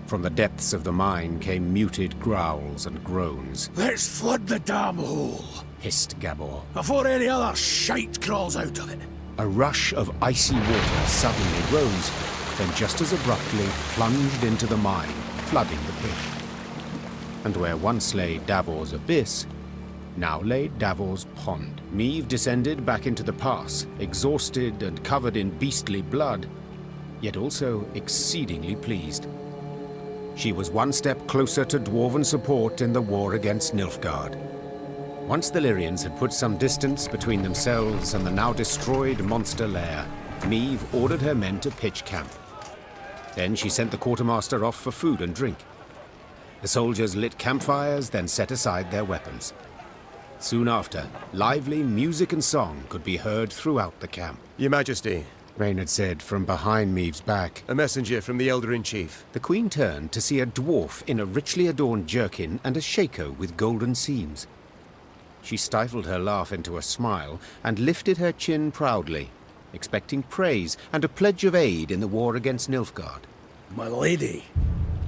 From the depths of the mine came muted growls and groans. Let's flood the damn hole, hissed Gabor, before any other shite crawls out of it. A rush of icy water suddenly rose, then just as abruptly plunged into the mine, flooding the pit. And where once lay Davor's abyss, now lay Davor's pond. Meave descended back into the pass, exhausted and covered in beastly blood, yet also exceedingly pleased. She was one step closer to dwarven support in the war against Nilfgaard. Once the Lyrians had put some distance between themselves and the now destroyed monster lair, Meave ordered her men to pitch camp. Then she sent the quartermaster off for food and drink. The soldiers lit campfires, then set aside their weapons. Soon after, lively music and song could be heard throughout the camp. Your Majesty, Reynard said from behind Meave's back. A messenger from the Elder-in-Chief. The Queen turned to see a dwarf in a richly adorned jerkin and a shako with golden seams. She stifled her laugh into a smile and lifted her chin proudly, expecting praise and a pledge of aid in the war against Nilfgaard. My lady,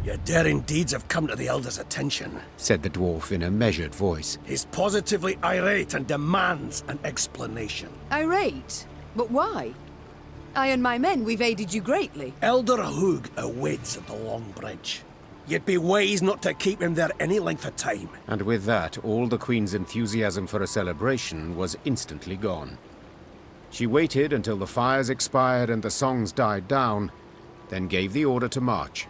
your daring deeds have come to the Elder's attention, said the dwarf in a measured voice. He's positively irate and demands an explanation. Irate? But why? I and my men, we've aided you greatly. Elder Hugh awaits at the Long Bridge. You'd be wise not to keep him there any length of time. And with that, all the Queen's enthusiasm for a celebration was instantly gone. She waited until the fires expired and the songs died down, then gave the order to march.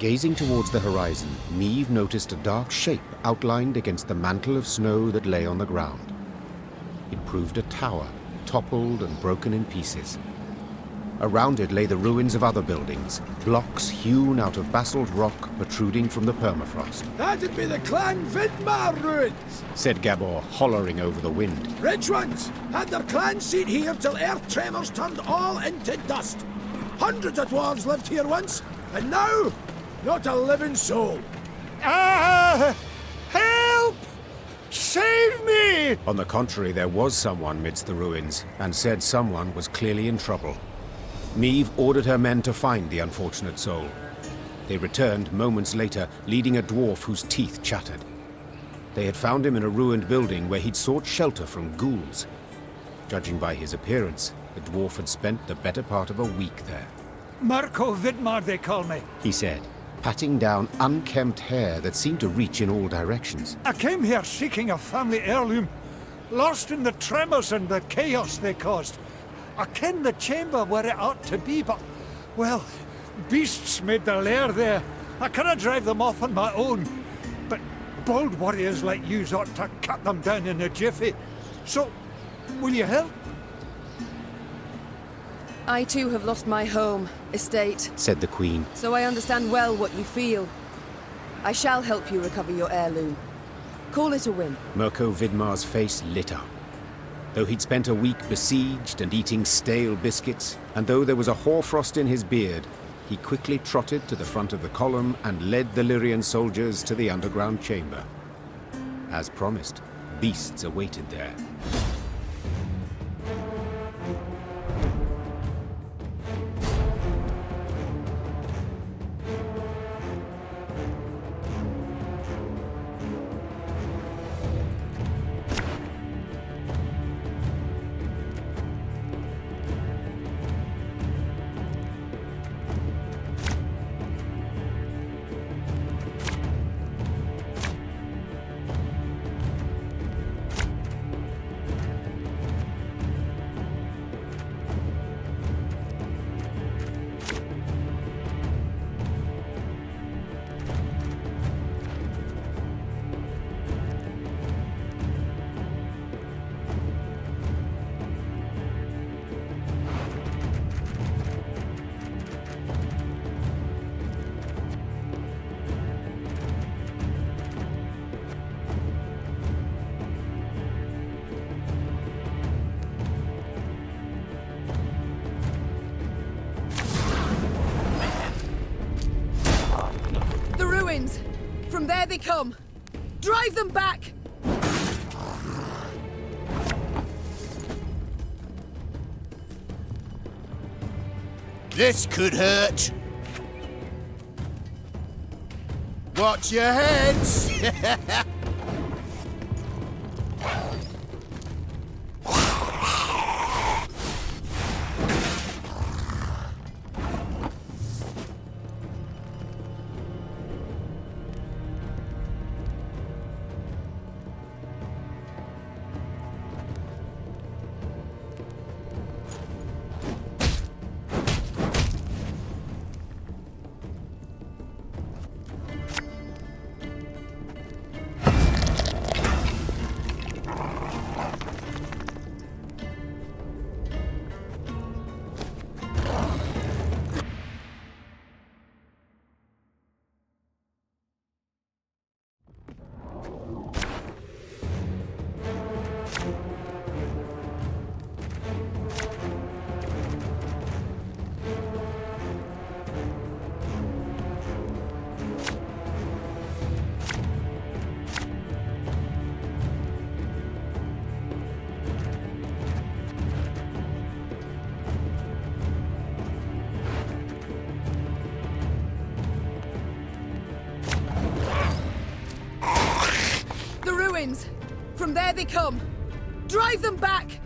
Gazing towards the horizon, Meve noticed a dark shape outlined against the mantle of snow that lay on the ground. It proved a tower, toppled and broken in pieces. Around it lay the ruins of other buildings, blocks hewn out of basalt rock protruding from the permafrost. That'd be the Clan Vidmar ruins, said Gabor, hollering over the wind. Rich ones had their clan seat here till earth tremors turned all into dust. Hundreds of dwarves lived here once, and now, not a living soul. Ah! Help! Save me! On the contrary, there was someone midst the ruins, and said someone was clearly in trouble. Meve ordered her men to find the unfortunate soul. They returned moments later, leading a dwarf whose teeth chattered. They had found him in a ruined building where he'd sought shelter from ghouls. Judging by his appearance, the dwarf had spent the better part of a week there. Mirko Vidmar, they call me, he said, patting down unkempt hair that seemed to reach in all directions. I came here seeking a family heirloom, lost in the tremors and the chaos they caused. I ken the chamber where it ought to be, but, well, beasts made their lair there. I cannot drive them off on my own. But bold warriors like you ought to cut them down in a jiffy. So, will you help? I too have lost my home, estate, said the Queen. So I understand well what you feel. I shall help you recover your heirloom. Call it a win. Mirko Vidmar's face lit up. Though he'd spent a week besieged and eating stale biscuits, and though there was a hoarfrost in his beard, he quickly trotted to the front of the column and led the Lyrian soldiers to the underground chamber. As promised, beasts awaited there. From there they come. Drive them back! This could hurt. Watch your heads! From there they come. Drive them back!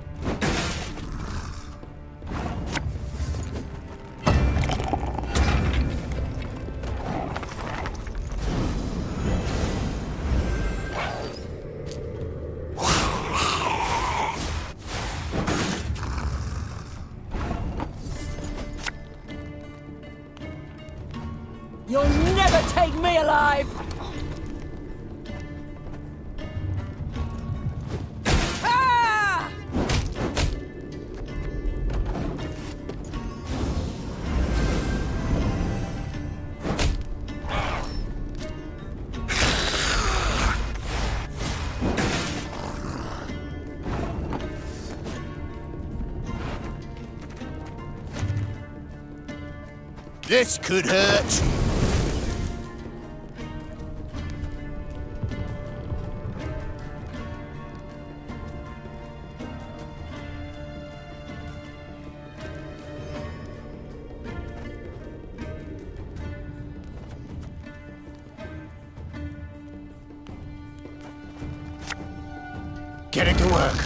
You'll never take me alive! Ah! This could hurt. Getting to work.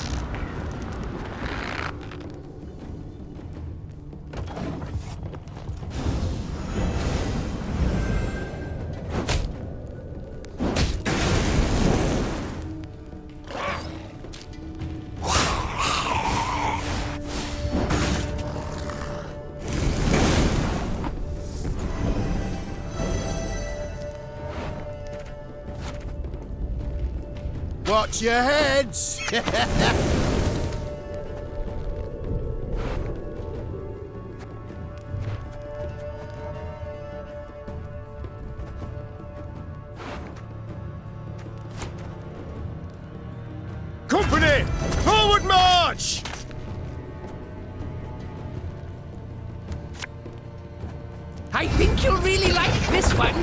Watch your heads! Company! Forward march! I think you'll really like this one.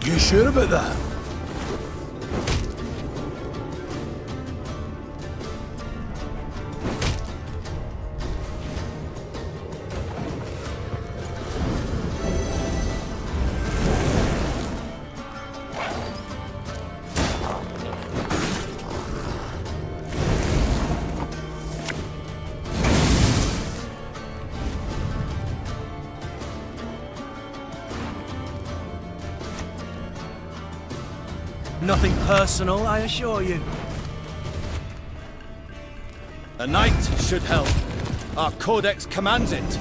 You sure about that? Nothing personal, I assure you. A knight should help. Our codex commands it.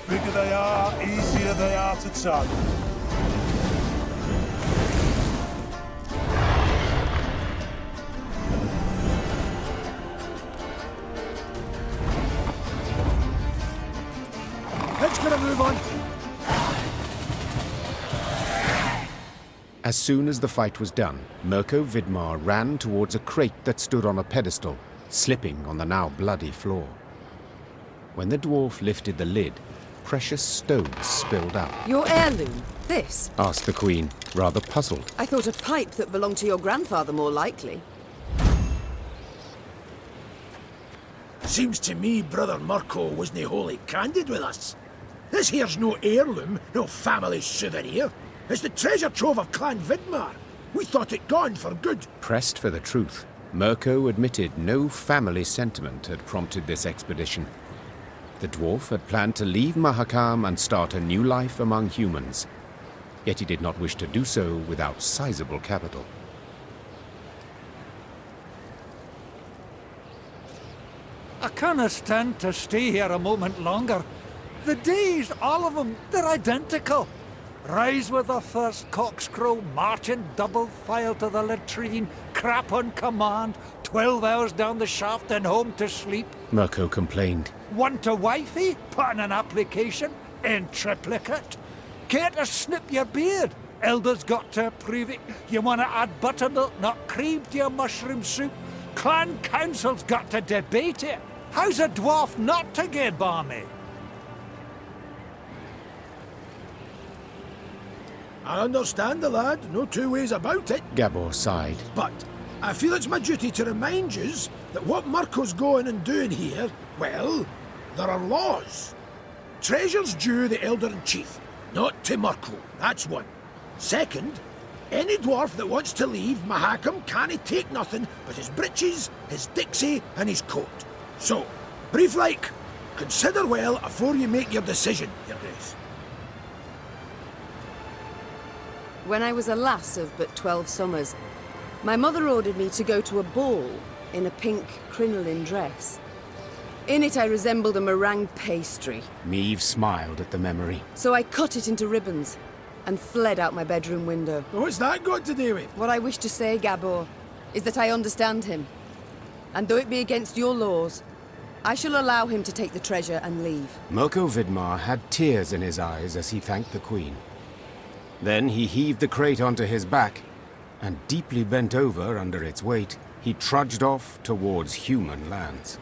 Bigger they are, easier they are to tug. Let's get a move on. As soon as the fight was done, Mirko Vidmar ran towards a crate that stood on a pedestal, slipping on the now bloody floor. When the dwarf lifted the lid, precious stones spilled out. Your heirloom? This? Asked the Queen, rather puzzled. I thought a pipe that belonged to your grandfather more likely. Seems to me Brother Mirko wasn't wholly candid with us. This here's no heirloom, no family souvenir. It's the treasure trove of Clan Vidmar. We thought it gone for good. Pressed for the truth, Mirko admitted no family sentiment had prompted this expedition. The dwarf had planned to leave Mahakam and start a new life among humans. Yet he did not wish to do so without sizable capital. I canna stand to stay here a moment longer. The days, all of them, they're identical. Rise with the first cock's crow, march in double file to the latrine, crap on command, 12 hours down the shaft and home to sleep. Mirko complained. Want a wifey? Put in an application, in triplicate. Care to snip your beard? Elders got to approve it. You want to add buttermilk, not cream, to your mushroom soup? Clan council's got to debate it. How's a dwarf not to get balmy? I understand the lad, no two ways about it. Gabor sighed. But I feel it's my duty to remind yous that what Mirko's going and doing here, well, there are laws. Treasure's due the Elder-in-Chief, not to Mirko, that's one. Second, any dwarf that wants to leave Mahakam can't take nothing but his breeches, his dixie and his coat. So, brief like, consider well afore you make your decision, Your Grace. When I was a lass of but 12 summers, my mother ordered me to go to a ball in a pink crinoline dress. In it I resembled a meringue pastry. Meve smiled at the memory. So I cut it into ribbons and fled out my bedroom window. What's that got to do with? What I wish to say, Gabor, is that I understand him. And though it be against your laws, I shall allow him to take the treasure and leave. Mirko Vidmar had tears in his eyes as he thanked the Queen. Then he heaved the crate onto his back, and deeply bent over under its weight, he trudged off towards human lands.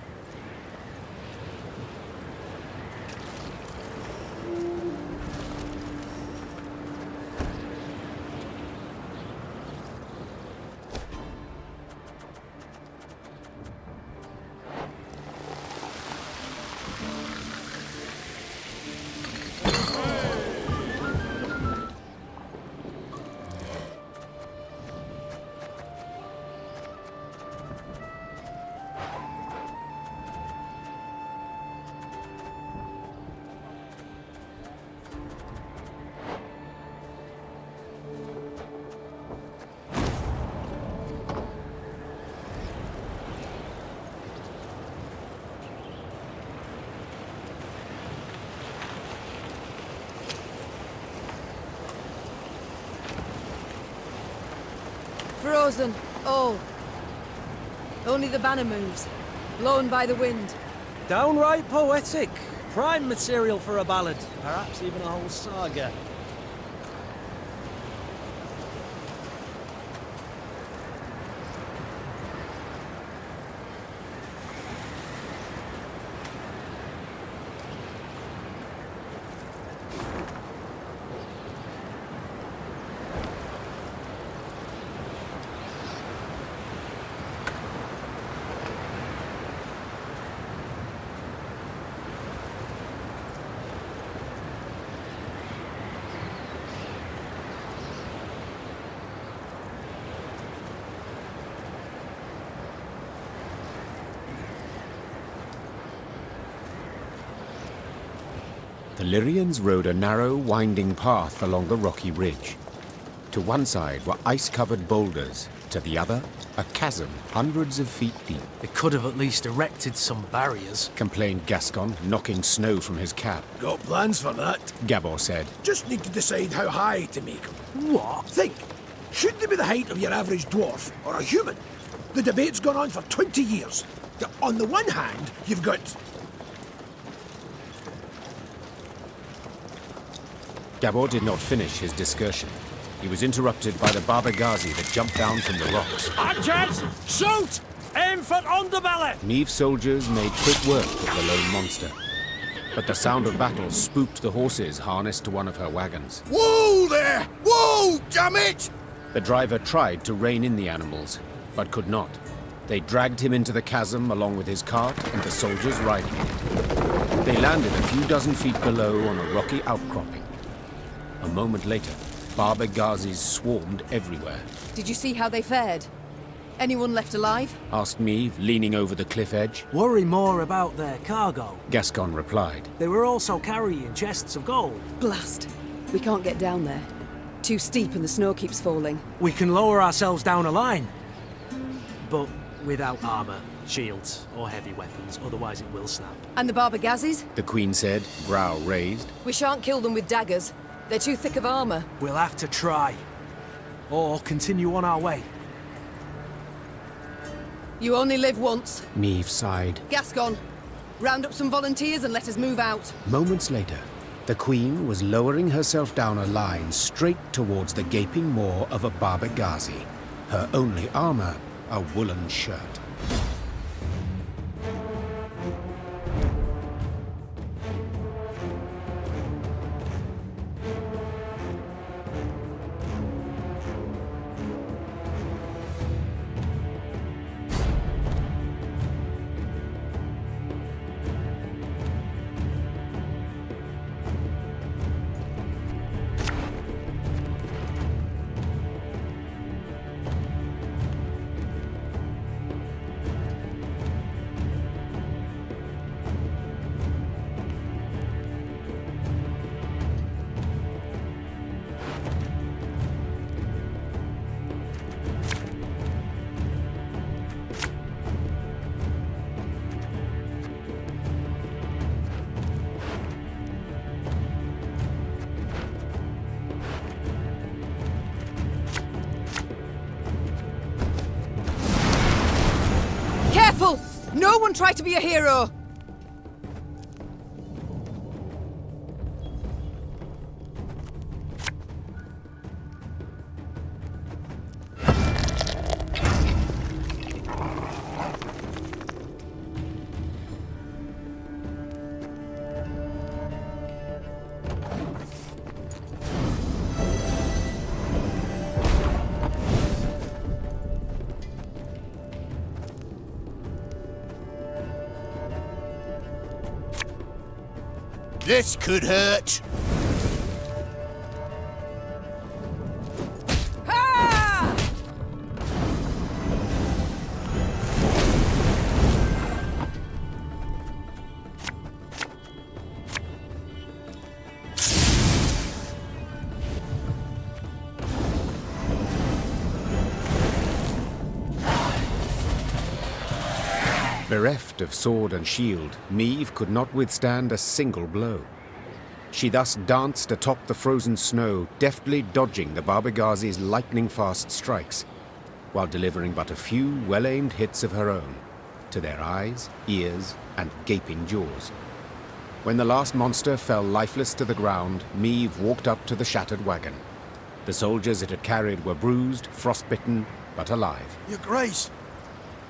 Frozen, all. Only the banner moves, blown by the wind. Downright poetic. Prime material for a ballad. Perhaps even a whole saga. The Lyrians rode a narrow, winding path along the rocky ridge. To one side were ice-covered boulders, to the other, a chasm hundreds of feet deep. They could have at least erected some barriers, complained Gascon, knocking snow from his cap. Got plans for that? Gabor said. Just need to decide how high to make them. What? Think. Should they be the height of your average dwarf, or a human? The debate's gone on for 20 years. On the one hand, you've got... Gabor did not finish his discursion. He was interrupted by the Baba Ghazi that jumped down from the rocks. Archers, shoot! Aim for underbelly! Neve's soldiers made quick work of the lone monster. But the sound of battle spooked the horses harnessed to one of her wagons. Whoa there! Whoa, damn it! The driver tried to rein in the animals, but could not. They dragged him into the chasm along with his cart and the soldiers riding it. They landed a few dozen feet below on a rocky outcropping. A moment later, Baba Ghazis swarmed everywhere. Did you see how they fared? Anyone left alive? Asked Meve, leaning over the cliff edge. Worry more about their cargo. Gascon replied. They were also carrying chests of gold. Blast. We can't get down there. too steep and the snow keeps falling. We can lower ourselves down a line. But without armour, shields, or heavy weapons, otherwise it will snap. And the Barbagazis? The Queen said, brow raised. We shan't kill them with daggers. They're too thick of armour. We'll have to try. Or continue on our way. You only live once. Niamh sighed. Gascon, round up some volunteers and let us move out. Moments later, the Queen was lowering herself down a line straight towards the gaping maw of a Barbagazi. Her only armour, a woolen shirt. Careful! No one try to be a hero! This could hurt. Bereft of sword and shield, Niamh could not withstand a single blow. She thus danced atop the frozen snow, deftly dodging the Barbagazi's lightning-fast strikes, while delivering but a few well-aimed hits of her own, to their eyes, ears, and gaping jaws. When the last monster fell lifeless to the ground, Niamh walked up to the shattered wagon. The soldiers it had carried were bruised, frostbitten, but alive. Your Grace,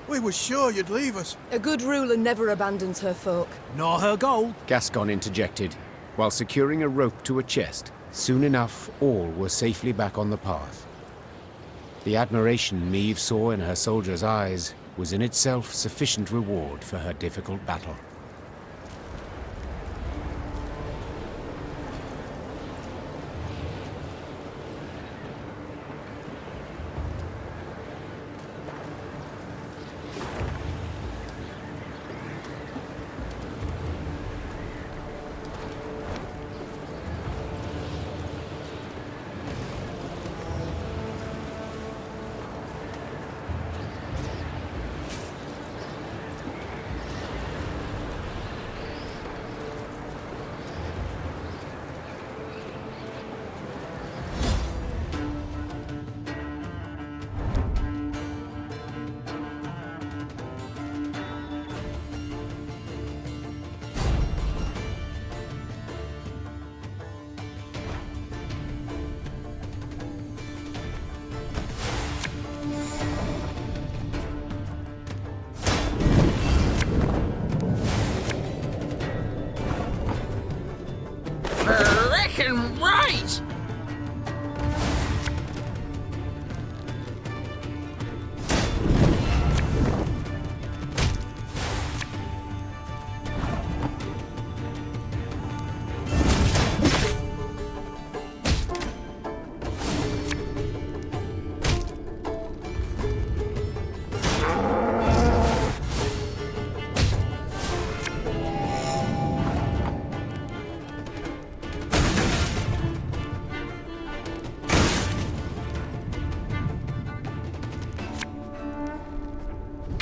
we were sure you'd leave us. A good ruler never abandons her folk. Nor her gold. Gascon interjected, while securing a rope to a chest. Soon enough, all were safely back on the path. The admiration Niamh saw in her soldiers' eyes was in itself sufficient reward for her difficult battle.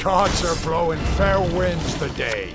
Cards are blowing, fair winds the day.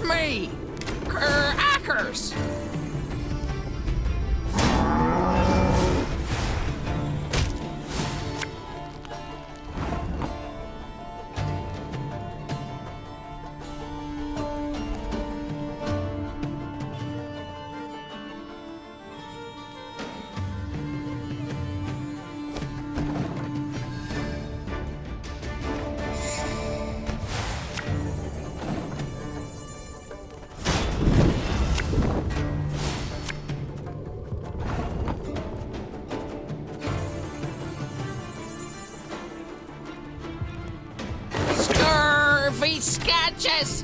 Me! Ackers! Scurvy sketches!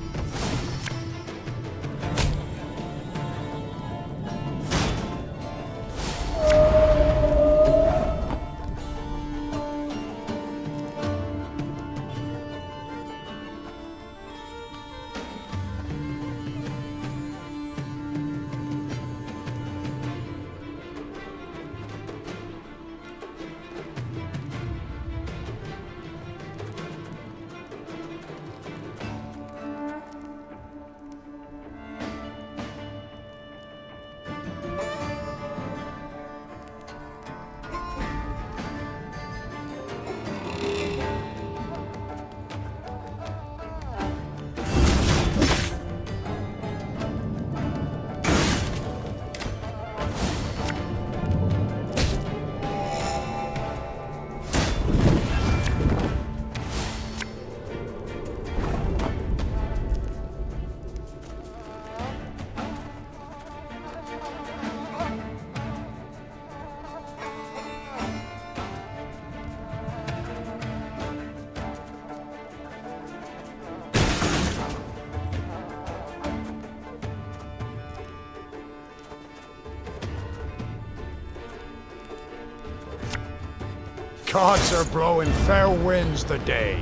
Cards are blowing, fair winds the day.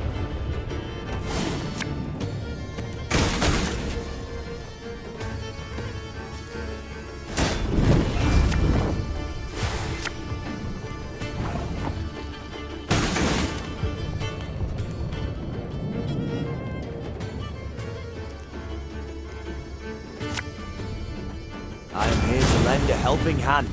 I am here to lend a helping hand.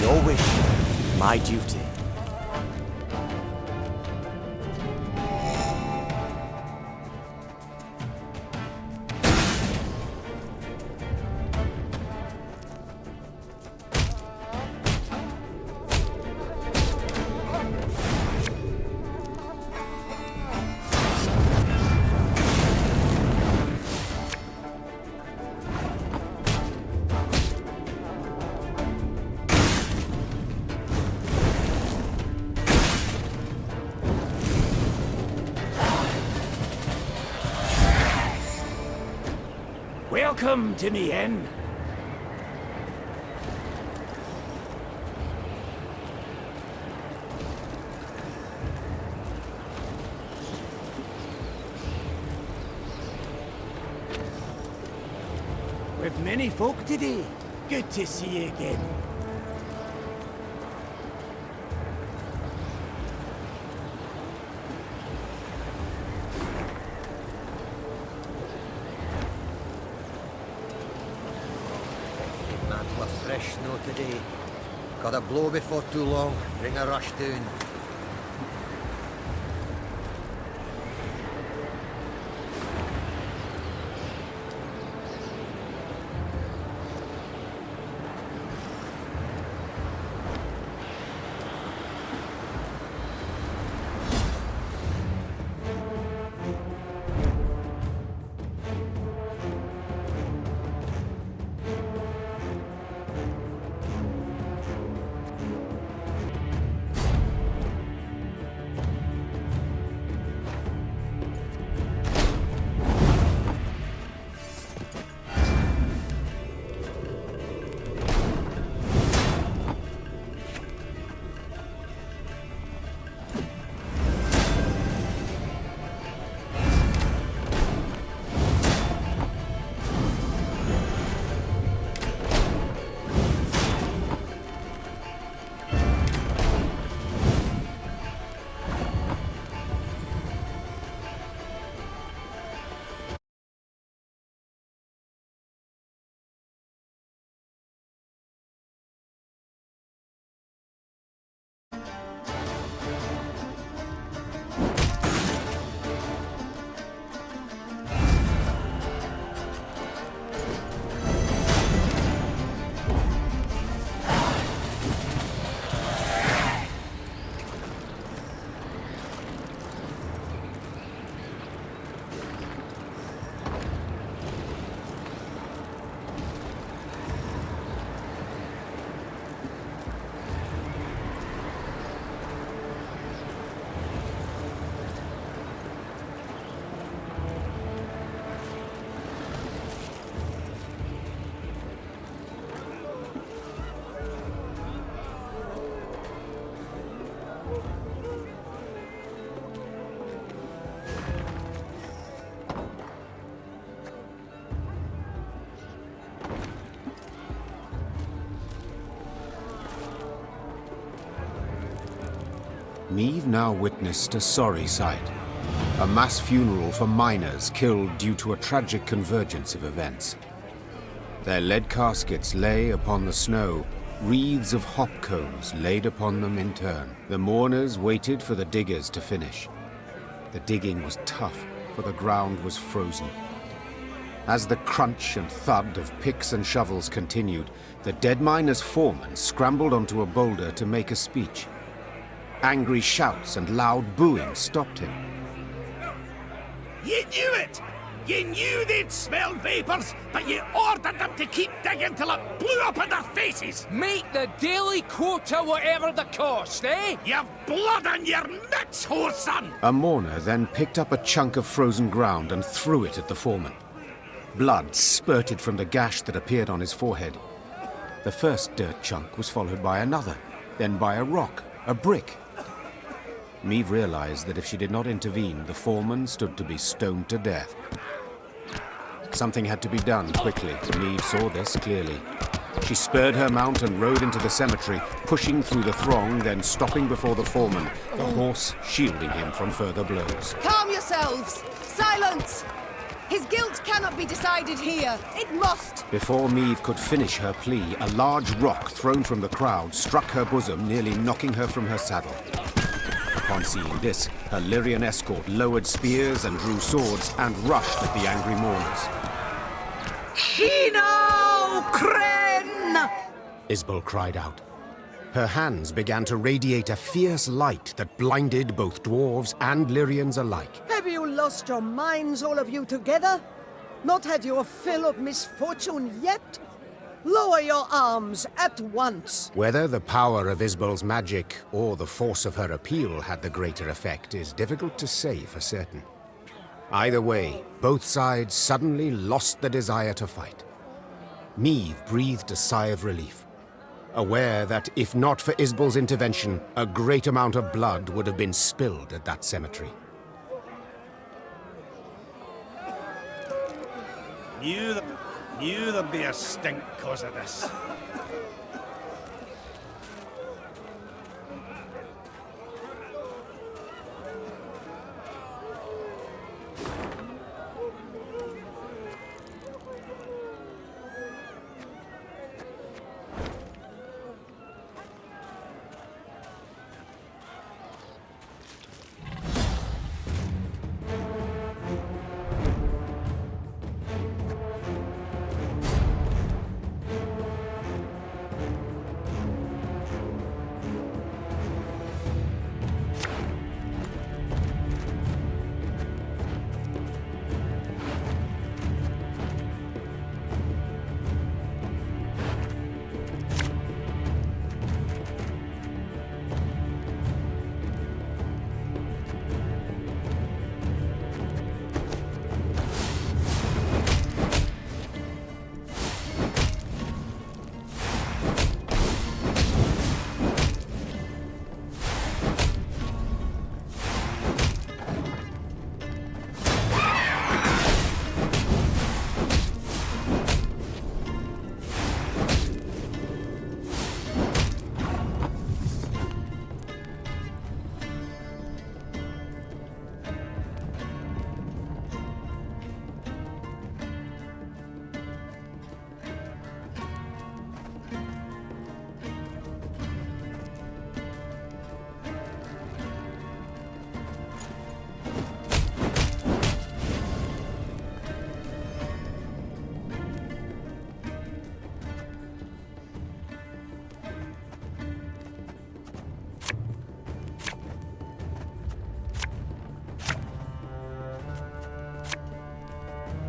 Your wish, my duty. Welcome to me inn. With many folk today. Good to see you again. Man, we're fresh snow today. Got a blow before too long. Bring a rush down. Meave now witnessed a sorry sight. A mass funeral for miners killed due to a tragic convergence of events. Their lead caskets lay upon the snow, wreaths of hop cones laid upon them in turn. The mourners waited for the diggers to finish. The digging was tough, for the ground was frozen. As the crunch and thud of picks and shovels continued, the dead miner's foreman scrambled onto a boulder to make a speech. Angry shouts and loud booing stopped him. You knew it! You knew they'd smell vapours, but you ordered them to keep digging till it blew up in their faces! Make the daily quota whatever the cost, eh? You've blood on your mitts, whoreson! A mourner then picked up a chunk of frozen ground and threw it at the foreman. Blood spurted from the gash that appeared on his forehead. The first dirt chunk was followed by another, then by a rock, a brick. Meave realized that if she did not intervene, the foreman stood to be stoned to death. Something had to be done quickly. Meave saw this clearly. She spurred her mount and rode into the cemetery, pushing through the throng, then stopping before the foreman, the horse shielding him from further blows. Calm yourselves! Silence! His guilt cannot be decided here. It must! Before Meave could finish her plea, a large rock thrown from the crowd struck her bosom, nearly knocking her from her saddle. Upon seeing this, her Lyrian escort lowered spears and drew swords and rushed at the angry mourners. Shino Kren! Isbel cried out. Her hands began to radiate a fierce light that blinded both dwarves and Lyrians alike. Have you lost your minds, all of you together? Not had your fill of misfortune yet? Lower your arms at once. Whether the power of Isbel's magic or the force of her appeal had the greater effect is difficult to say for certain. Either way, both sides suddenly lost the desire to fight. Meve breathed a sigh of relief, aware that if not for Isbel's intervention, a great amount of blood would have been spilled at that cemetery. Knew there'd be a stink cause of this.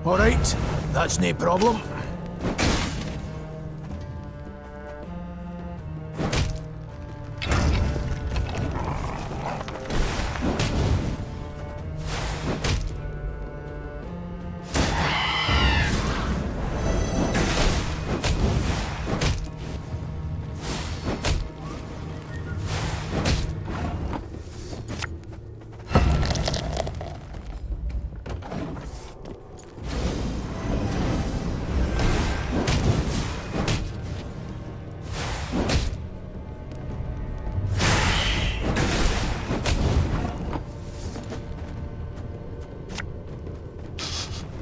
All right, that's no problem.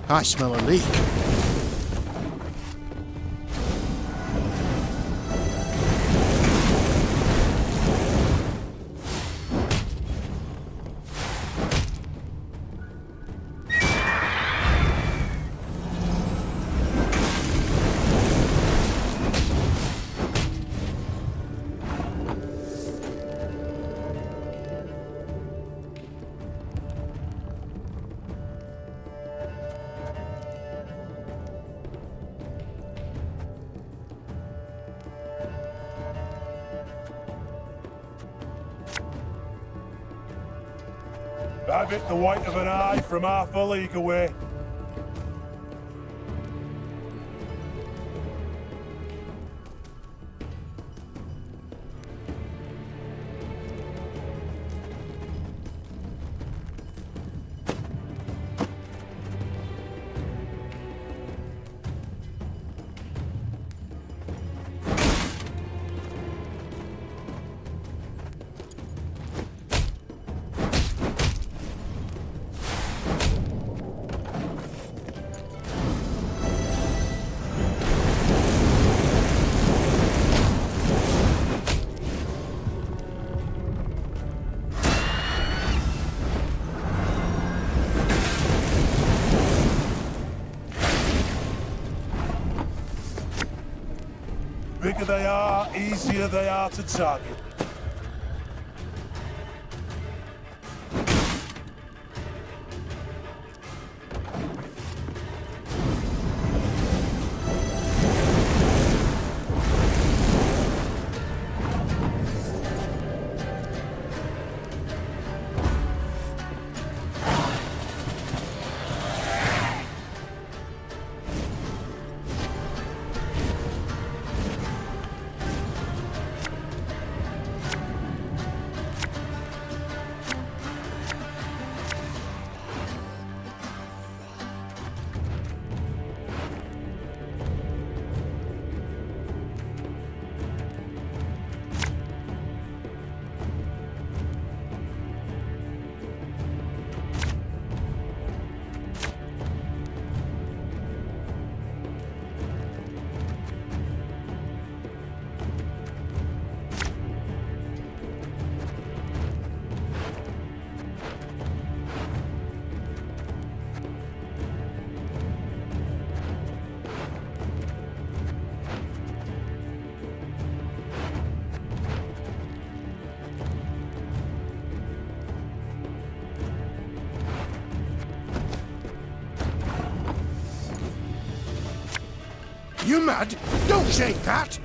I smell a leak. Have it the white of an eye from half a league away. Bigger they are, easier they are to target. mad? Don't shake that!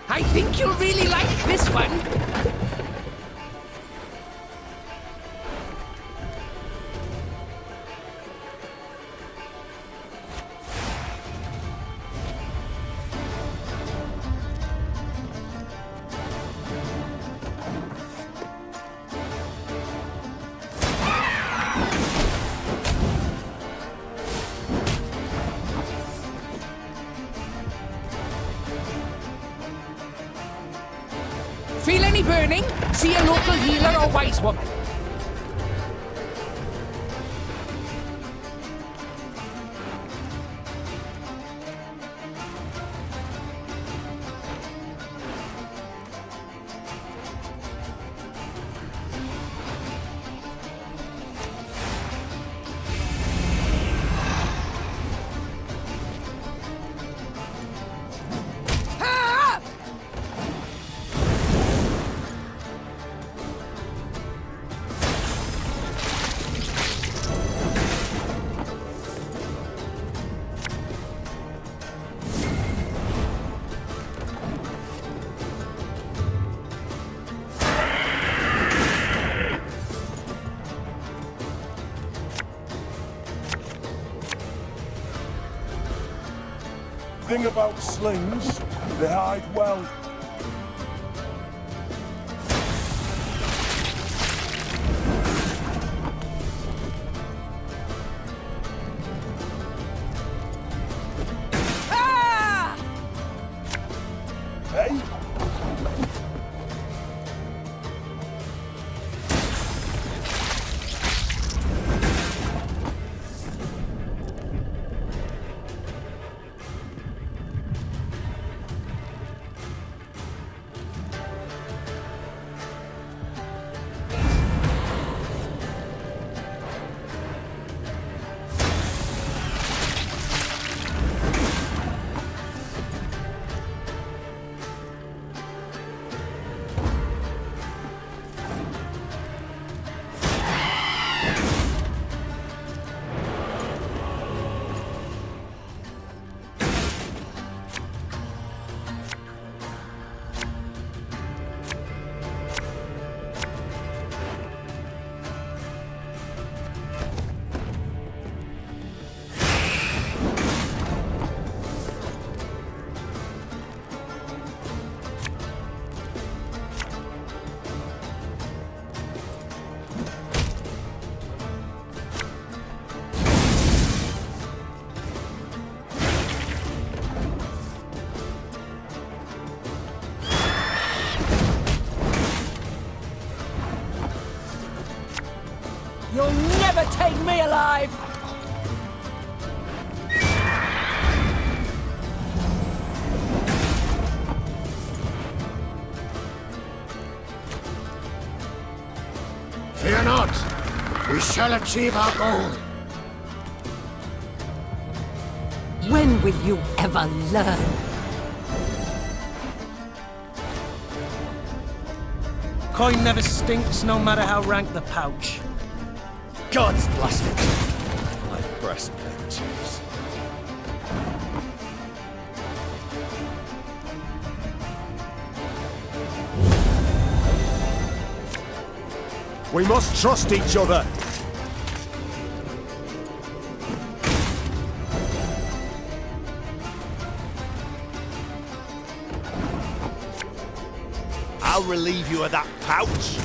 I think you'll really like this one. Feel any burning? See a local healer or wise woman. Thing about slings, they hide well. Hey? You'll never take me alive! Fear not! We shall achieve our goal! When will you ever learn? Coin never stinks, no matter how rank the pouch. God's blast it! My breastplate chips. We must trust each other. I'll relieve you of that pouch.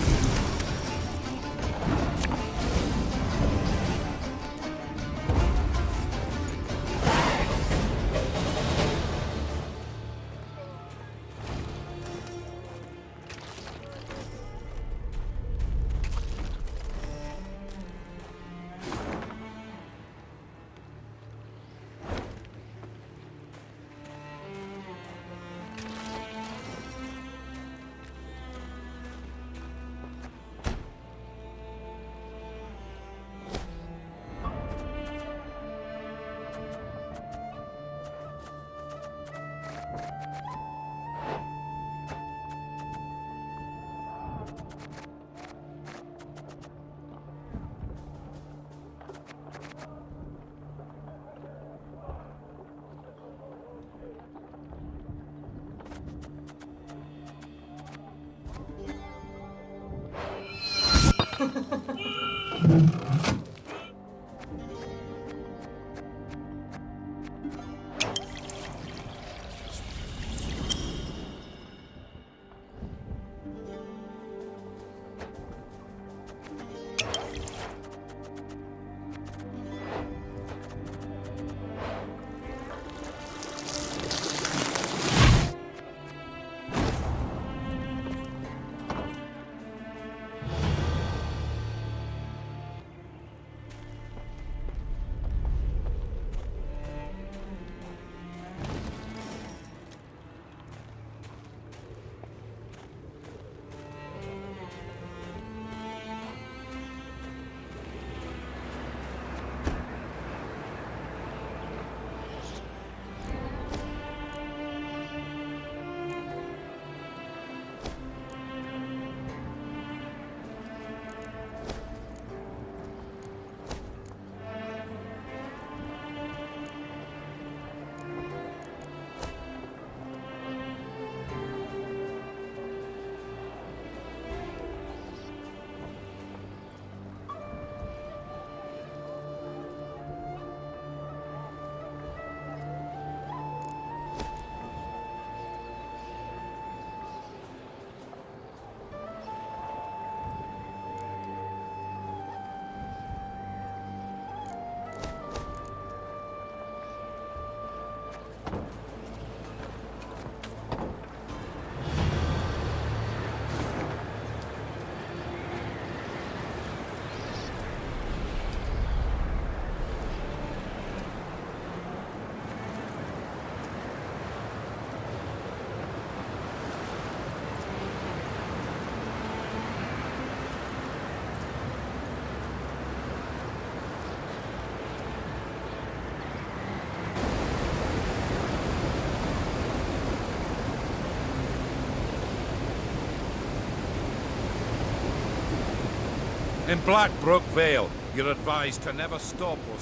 In Blackbrook Vale, you're advised to never stop or...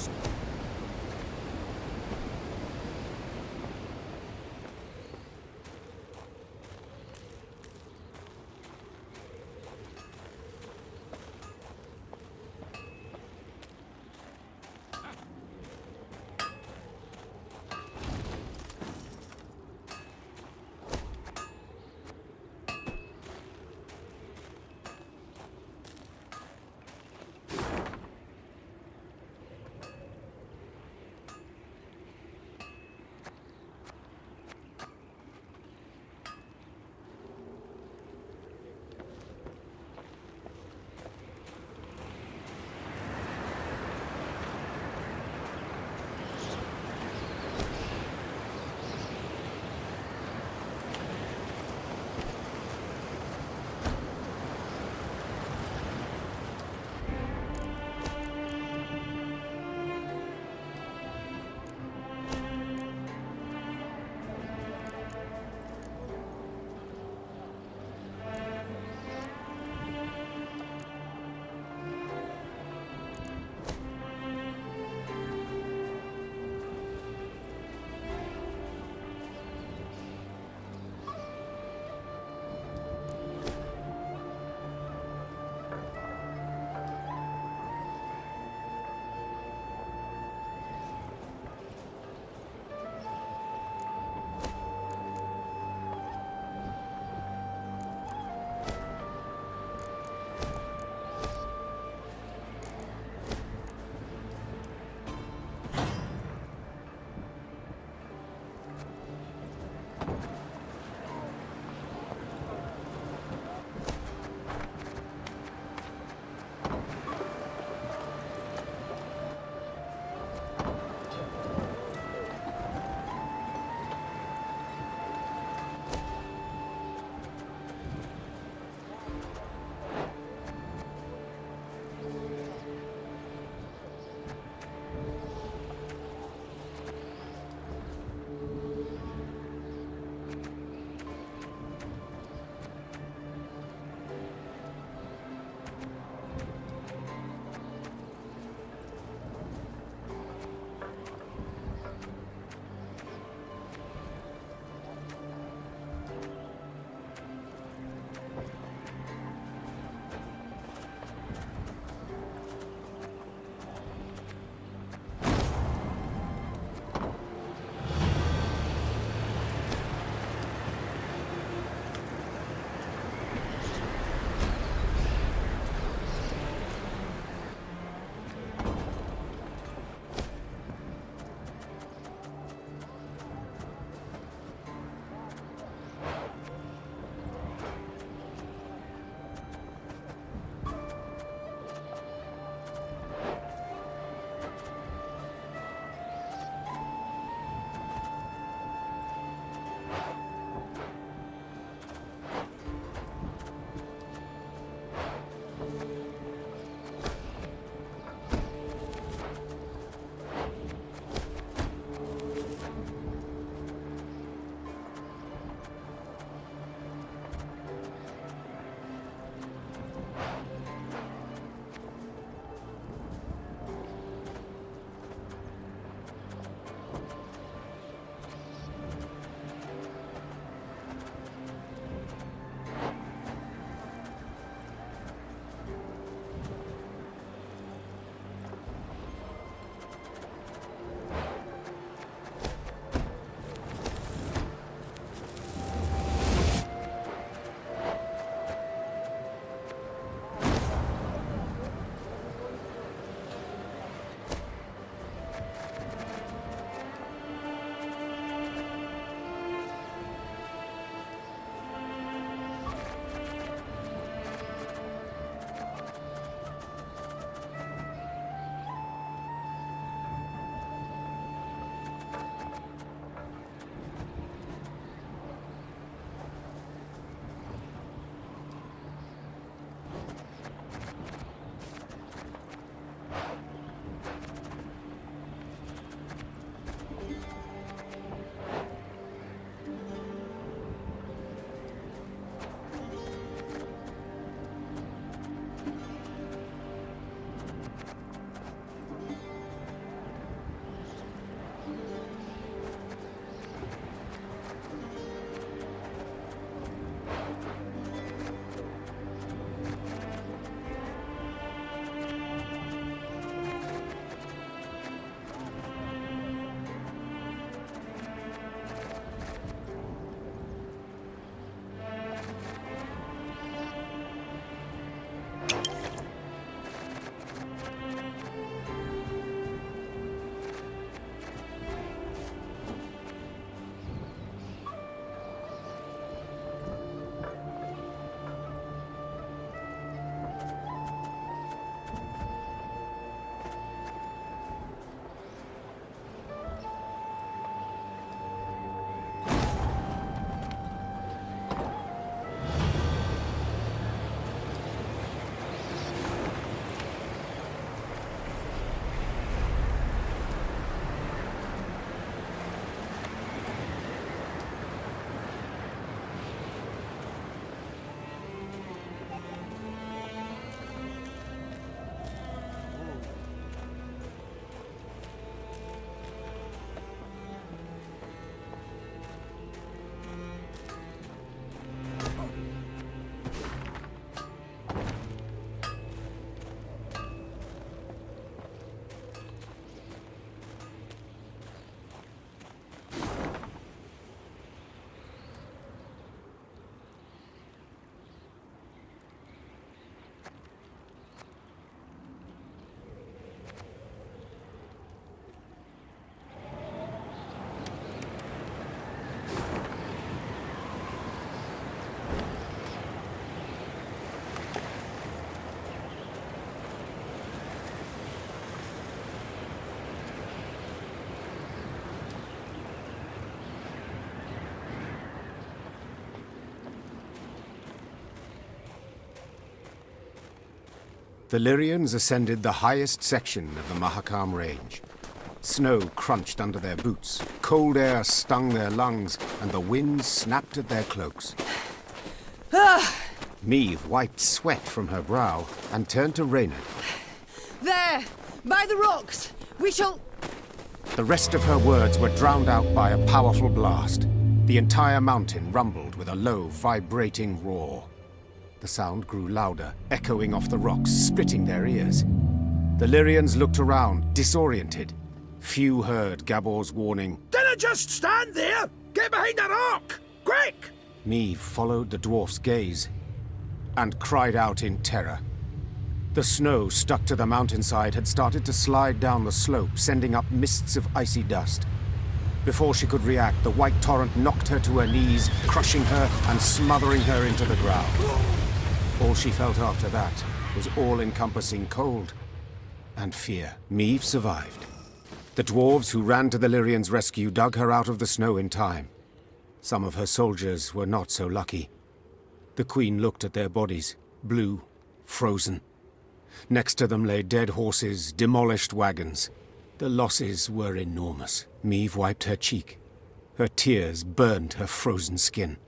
The Lyrians ascended the highest section of the Mahakam Range. Snow crunched under their boots, cold air stung their lungs, and the wind snapped at their cloaks. Meve wiped sweat from her brow and turned to Reynard. There! By the rocks! We shall... The rest of her words were drowned out by a powerful blast. The entire mountain rumbled with a low, vibrating roar. The sound grew louder, echoing off the rocks, splitting their ears. The Lyrians looked around, disoriented. Few heard Gabor's warning. Dinna just stand there! Get behind a rock! Quick! Meve followed the dwarf's gaze and cried out in terror. The snow stuck to the mountainside had started to slide down the slope, sending up mists of icy dust. Before she could react, the white torrent knocked her to her knees, crushing her and smothering her into the ground. All she felt after that was all-encompassing cold and fear. Meve survived. The dwarves who ran to the Lyrians' rescue dug her out of the snow in time. Some of her soldiers were not so lucky. The Queen looked at their bodies, blue, frozen. Next to them lay dead horses, demolished wagons. The losses were enormous. Meve wiped her cheek. Her tears burned her frozen skin.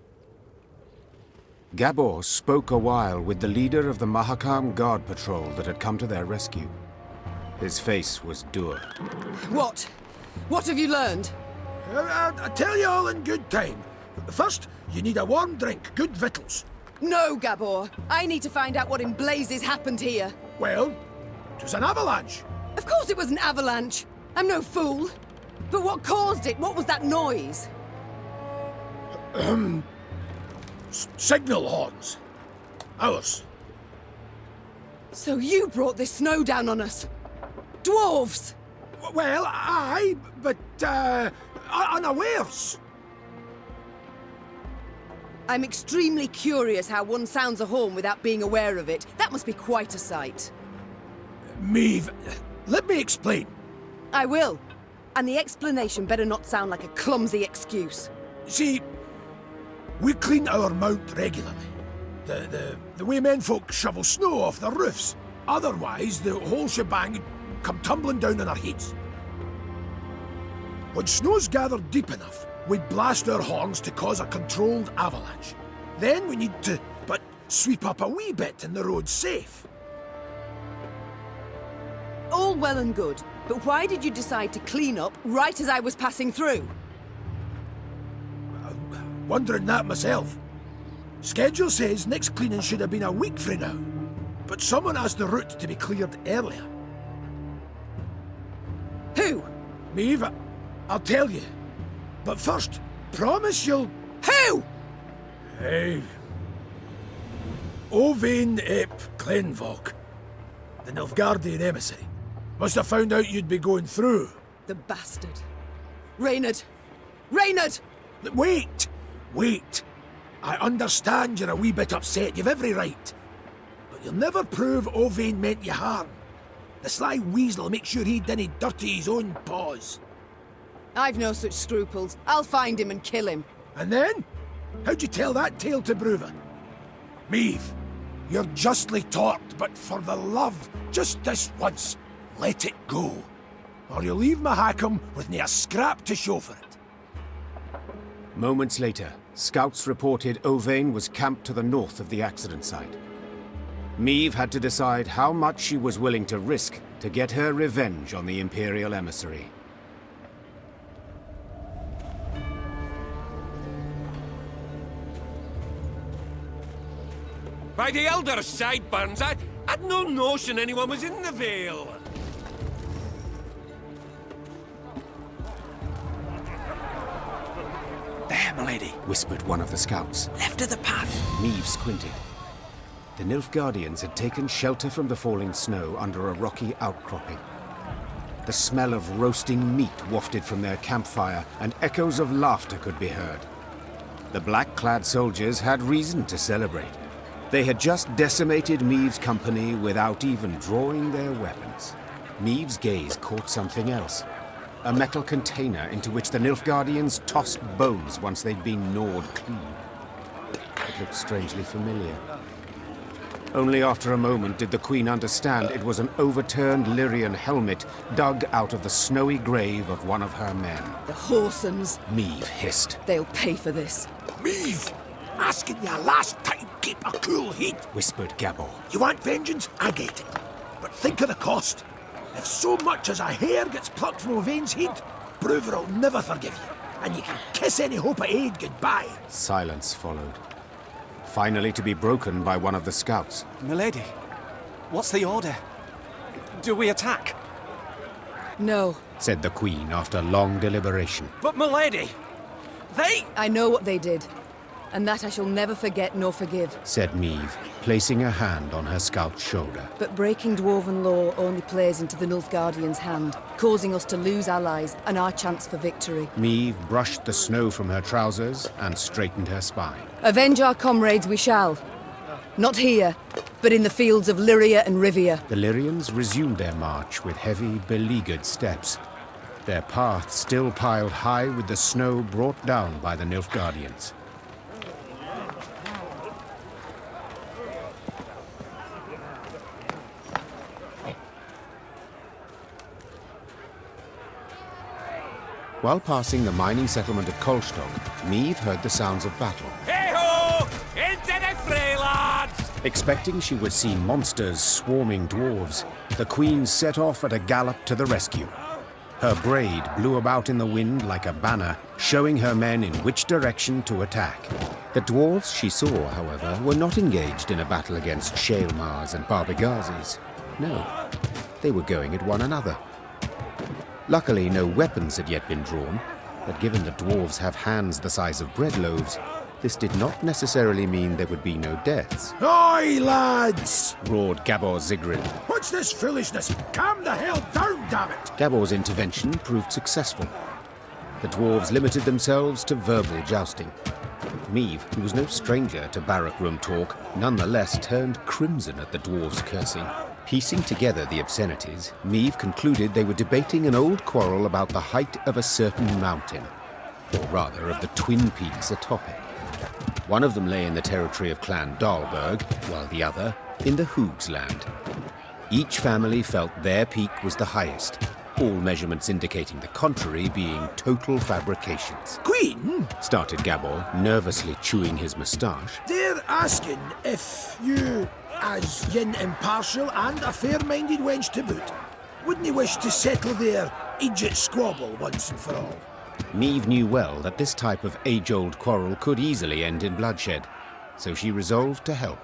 Gabor spoke a while with the leader of the Mahakam Guard Patrol that had come to their rescue. His face was dour. What? What have you learned? I tell you all in good time. First, you need a warm drink, good victuals. No, Gabor. I need to find out what in blazes happened here. Well, it was an avalanche. Of course it was an avalanche. I'm no fool. But what caused it? What was that noise? Signal horns. Ours. So you brought this snow down on us? Dwarves! Well, aye, but, unawares. I'm extremely curious how one sounds a horn without being aware of it. That must be quite a sight. Meve, let me explain. I will. And the explanation better not sound like a clumsy excuse. See, we clean our mount regularly. The way menfolk shovel snow off their roofs. Otherwise, the whole shebang would come tumbling down on our heads. When snow's gathered deep enough, we blast our horns to cause a controlled avalanche. Then we need to, sweep up a wee bit and the road's safe. All well and good, but why did you decide to clean up right as I was passing through? Wondering that myself. Schedule says next cleaning should have been a week from now, but someone asked the route to be cleared earlier. Who? Meve, I'll tell you. But first, promise you'll... Who? Hey. Owain ep Glenvok, the Nilfgaardian emissary. Must have found out you'd be going through. The bastard. Reynard! Reynard! Wait! Wait! I understand you're a wee bit upset, you've every right. But you'll never prove Owain meant you harm. The sly weasel makes sure he didn't dirty his own paws. I've no such scruples. I'll find him and kill him. And then? How'd you tell that tale to Bruva? Meve, you're justly taught, but for the love, just this once, let it go. Or you'll leave Mahakam with nae a scrap to show for it. Moments later, scouts reported Owain was camped to the north of the accident site. Meve had to decide how much she was willing to risk to get her revenge on the Imperial emissary. By the elder sideburns, I'd no notion anyone was in the Vale. There, my lady, whispered one of the scouts. Left of the path. Meve squinted. The Nilfgaardians had taken shelter from the falling snow under a rocky outcropping. The smell of roasting meat wafted from their campfire, and echoes of laughter could be heard. The black-clad soldiers had reason to celebrate. They had just decimated Meve's company without even drawing their weapons. Meve's gaze caught something else. A metal container into which the Nilfgaardians tossed bones once they'd been gnawed clean. It looked strangely familiar. Only after a moment did the Queen understand it was an overturned Lyrian helmet dug out of the snowy grave of one of her men. The whoresons. Meave hissed. They'll pay for this. Meave! Asking you last time, keep a cool head. Whispered Gabor. You want vengeance? I get it. But think of the cost. If so much as a hair gets plucked from Owain's head, Bruver will never forgive you. And you can kiss any hope of aid goodbye. Silence followed. Finally to be broken by one of the scouts. Milady, what's the order? Do we attack? No. Said the Queen after long deliberation. But milady, they... I know what they did. And that I shall never forget nor forgive. Said Meave, placing a hand on her scout's shoulder. But breaking Dwarven law only plays into the Nilfgaardian's hand, causing us to lose allies and our chance for victory. Meave brushed the snow from her trousers and straightened her spine. Avenge our comrades we shall. Not here, but in the fields of Lyria and Rivia. The Lyrians resumed their march with heavy, beleaguered steps. Their path still piled high with the snow brought down by the Nilfgaardians. While passing the mining settlement of Kolstock, Meave heard the sounds of battle. Hey-ho! Into the fray, lads! Expecting she would see monsters swarming dwarves, the Queen set off at a gallop to the rescue. Her braid blew about in the wind like a banner, showing her men in which direction to attack. The dwarves she saw, however, were not engaged in a battle against Shaelmars and Barbigazes. No, they were going at one another. Luckily, no weapons had yet been drawn, but given the dwarves have hands the size of bread loaves, this did not necessarily mean there would be no deaths. Oi, lads! Roared Gabor Zigrin. What's this foolishness? Calm the hell down, damn it! Gabor's intervention proved successful. The dwarves limited themselves to verbal jousting. Meave, who was no stranger to barrack room talk, nonetheless turned crimson at the dwarves' cursing. Piecing together the obscenities, Meave concluded they were debating an old quarrel about the height of a certain mountain, or rather of the twin peaks atop it. One of them lay in the territory of Clan Dahlberg, while the other in the Hoogsland. Each family felt their peak was the highest, all measurements indicating the contrary being total fabrications. Queen? Started Gabor, nervously chewing his moustache. They're asking if you, as yin impartial and a fair-minded wench to boot, wouldn't you wish to settle their idiot squabble once and for all? Meave knew well that this type of age-old quarrel could easily end in bloodshed, so she resolved to help.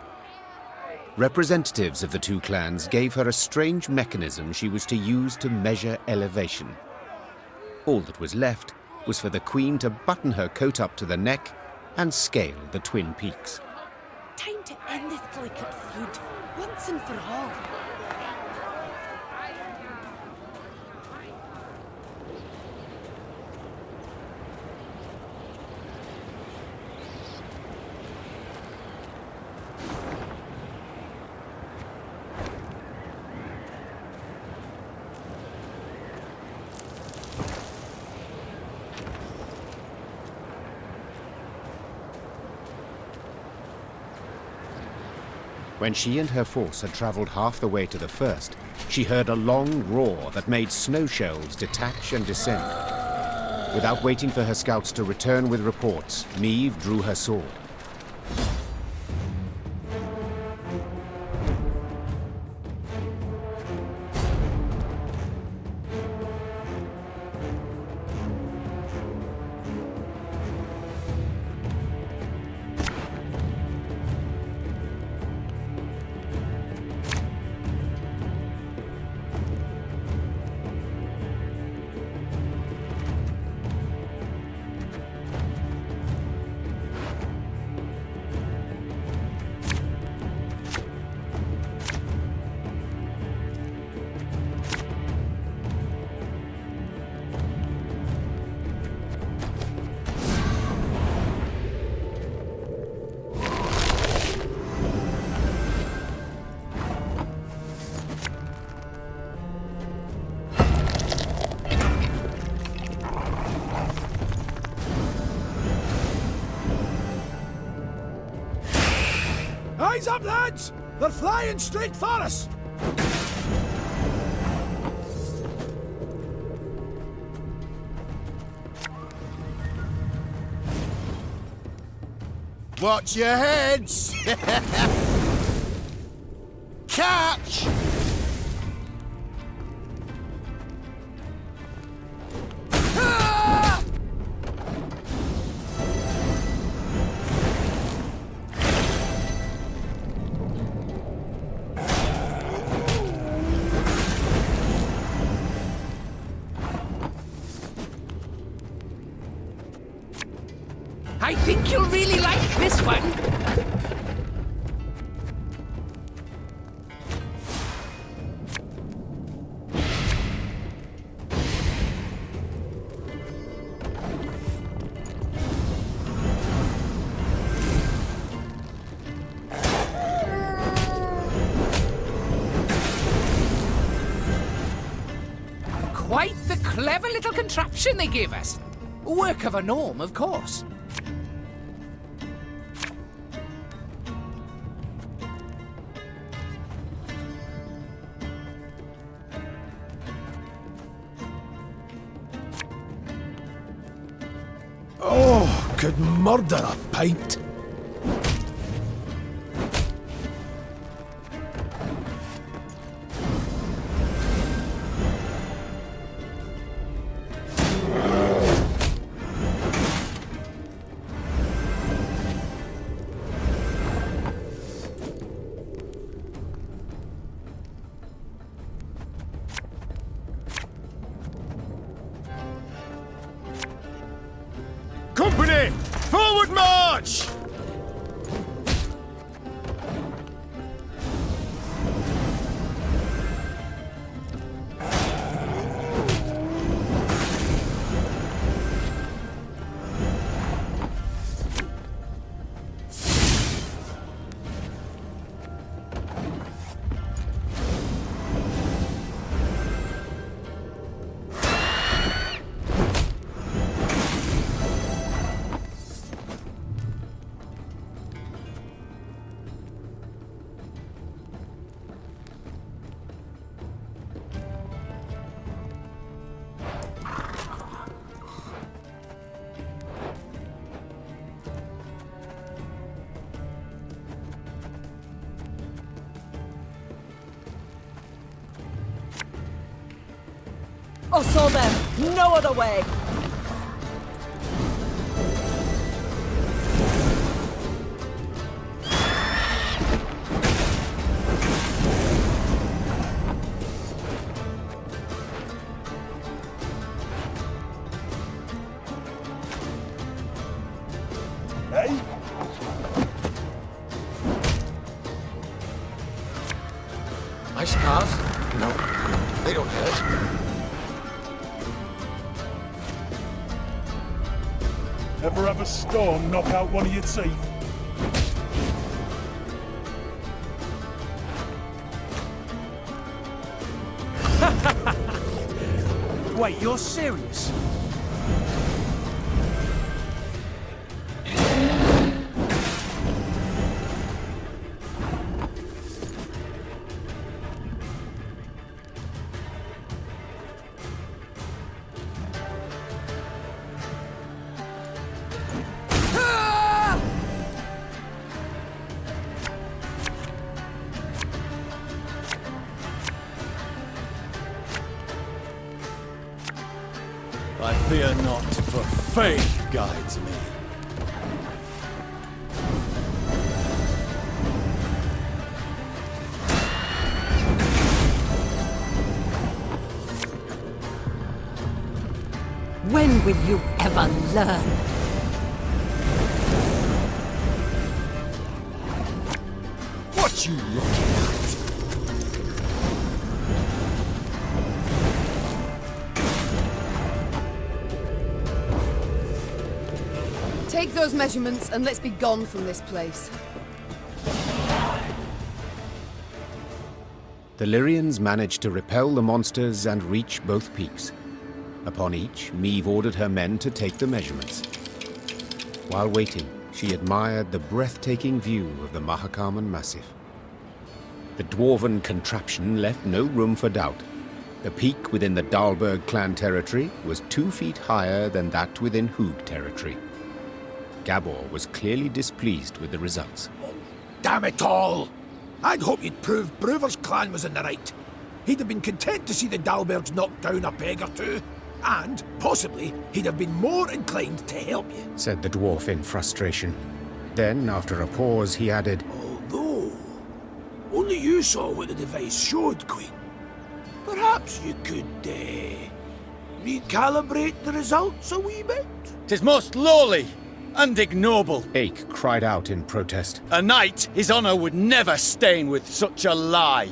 Representatives of the two clans gave her a strange mechanism she was to use to measure elevation. All that was left was for the Queen to button her coat up to the neck and scale the twin peaks. Time to end this delicate feud, once and for all. When she and her force had travelled half the way to the first, she heard a long roar that made snow shelves detach and descend. Without waiting for her scouts to return with reports, Meave drew her sword. Eyes up, lads! They're flying straight for us! Watch your heads! Catch! I think you'll really like this one. Quite the clever little contraption they gave us. Work of a gnome, of course. Oh, could murder a pint. Company! Forward march! I saw them. No other way. Hey? My scars? No, they don't hurt. Ever have a storm knock out one of your teeth? Wait, you're serious? I fear not, for faith guides me. When will you ever learn? What you looking at? Take those measurements and let's be gone from this place. The Lyrians managed to repel the monsters and reach both peaks. Upon each, Meve ordered her men to take the measurements. While waiting, she admired the breathtaking view of the Mahakaman Massif. The dwarven contraption left no room for doubt. The peak within the Dahlberg clan territory was 2 feet higher than that within Hoog territory. Gabor was clearly displeased with the results. Damn it all! I'd hoped you'd prove Brewer's clan was in the right. He'd have been content to see the Dahlbergs knocked down a peg or two. And, possibly, he'd have been more inclined to help you, said the dwarf in frustration. Then, after a pause, he added, Although, only you saw what the device showed, Queen. Perhaps you could, recalibrate the results a wee bit? 'Tis most lowly and ignoble, Ake cried out in protest. A knight his honor would never stain with such a lie.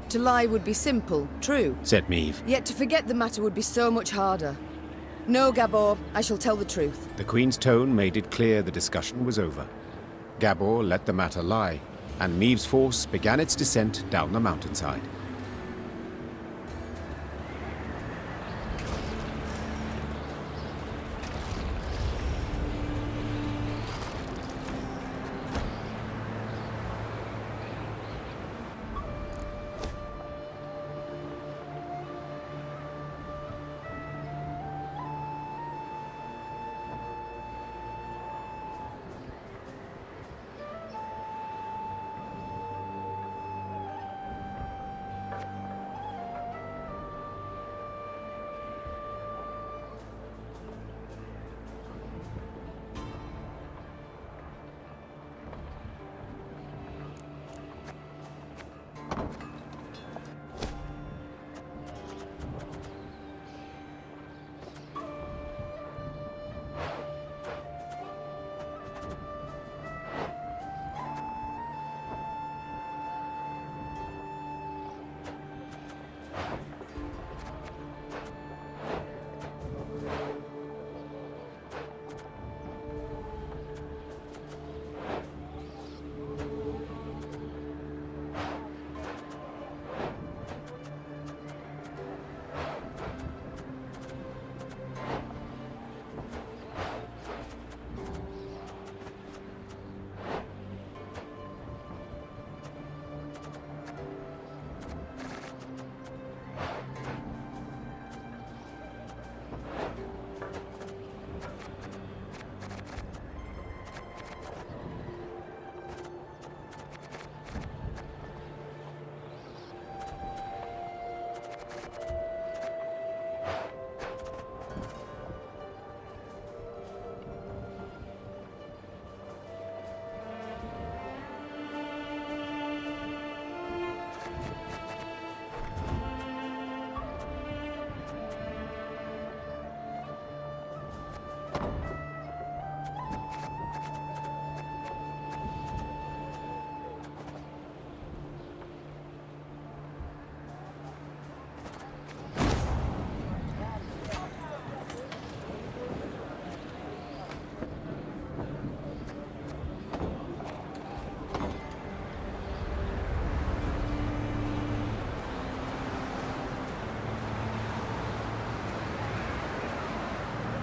To lie would be simple, true, said Meave. Yet to forget the matter would be so much harder. No, Gabor, I shall tell the truth. The Queen's tone made it clear the discussion was over. Gabor let the matter lie, and Meave's force began its descent down the mountainside.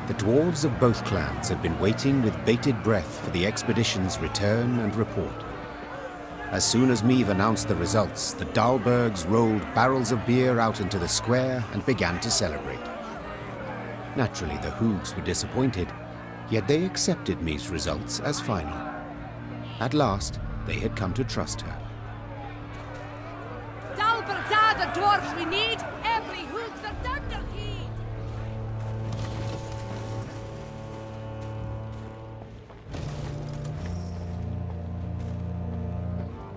The dwarves of both clans had been waiting with bated breath for the expedition's return and report. As soon as Meave announced the results, the Dahlbergs rolled barrels of beer out into the square and began to celebrate. Naturally, the Hoogs were disappointed, yet they accepted Meave's results as final. At last, they had come to trust her. Dalbergs are the dwarves we need! Every Hoog's a dunderheed!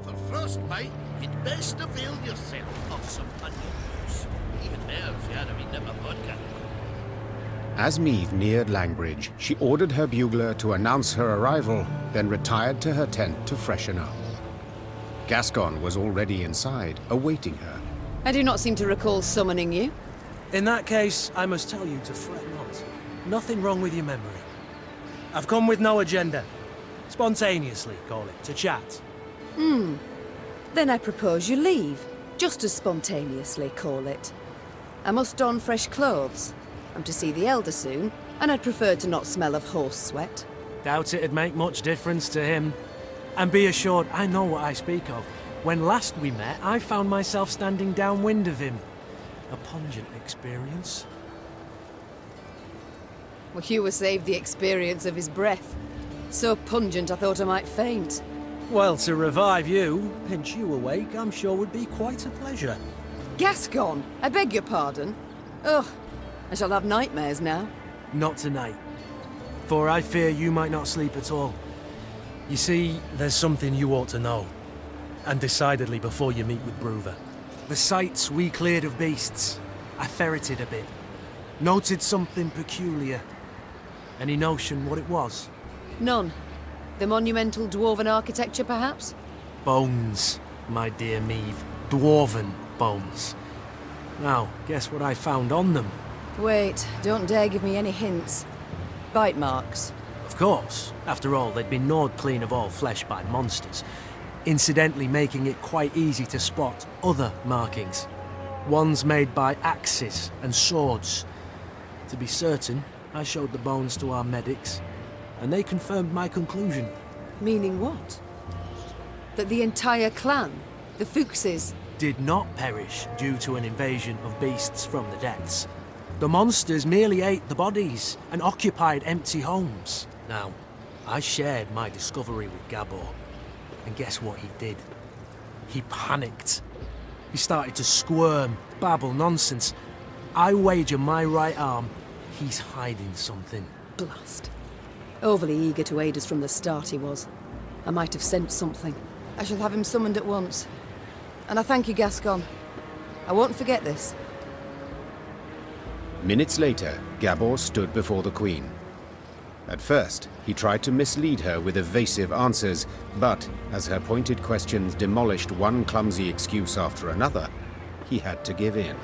For frostbite, you'd best avail yourself of some onions. Even there, if you had a wee nip of vodka. As Meave neared Langbridge, she ordered her bugler to announce her arrival, then retired to her tent to freshen up. Gascon was already inside, awaiting her. I do not seem to recall summoning you. In that case, I must tell you to fret not. Nothing wrong with your memory. I've come with no agenda. Spontaneously, call it, to chat. Then I propose you leave. Just as spontaneously, call it. I must don fresh clothes. I'm to see the Elder soon, and I'd prefer to not smell of horse sweat. Doubt it'd make much difference to him. And be assured, I know what I speak of. When last we met, I found myself standing downwind of him. A pungent experience. Well, you were saved the experience of his breath. So pungent I thought I might faint. Well, to revive you, pinch you awake, I'm sure would be quite a pleasure. Gascon, I beg your pardon. Ugh, I shall have nightmares now. Not tonight. For I fear you might not sleep at all. You see, there's something you ought to know. And decidedly before you meet with Bruver. The sites we cleared of beasts, I ferreted a bit. Noted something peculiar. Any notion what it was? None. The monumental dwarven architecture, perhaps? Bones, my dear Meave. Dwarven bones. Now, guess what I found on them? Wait, don't dare give me any hints. Bite marks. Of course. After all, they'd been gnawed clean of all flesh by monsters. Incidentally making it quite easy to spot other markings. Ones made by axes and swords. To be certain, I showed the bones to our medics, and they confirmed my conclusion. Meaning what? That the entire clan, the Fuchses, did not perish due to an invasion of beasts from the depths. The monsters merely ate the bodies and occupied empty homes. Now, I shared my discovery with Gabor, and guess what he did? He panicked. He started to squirm, babble nonsense. I wager my right arm, he's hiding something. Blast. Overly eager to aid us from the start he was. I might have sent something. I shall have him summoned at once. And I thank you, Gascon. I won't forget this. Minutes later, Gabor stood before the Queen. At first, he tried to mislead her with evasive answers, but as her pointed questions demolished one clumsy excuse after another, he had to give in.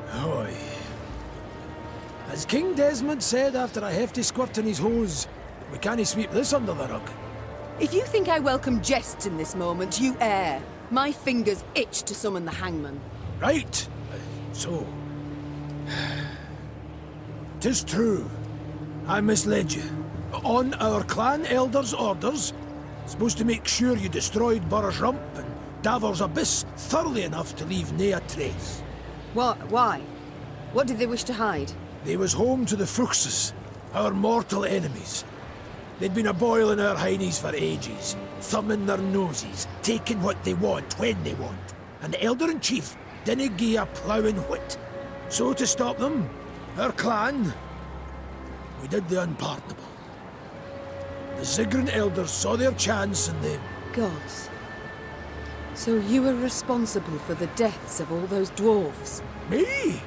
Hoy. As King Desmond said after a hefty squirt in his hose, we can't sweep this under the rug. If you think I welcome jests in this moment, you err. My fingers itch to summon the hangman. Right. So... 'tis true. I misled you. On our clan elder's orders, supposed to make sure you destroyed Burr's Rump and Davor's Abyss thoroughly enough to leave nae a trace. What? Why? What did they wish to hide? They was home to the Fuchses, our mortal enemies. They'd been a-boiling our heinies for ages, thumbing their noses, taking what they want when they want, and the Elder-in-Chief didn't gie a ploughing whit. So to stop them, our clan, we did the unpardonable. The Ziggurin elders saw their chance and they... Gods. So you were responsible for the deaths of all those dwarves? Me?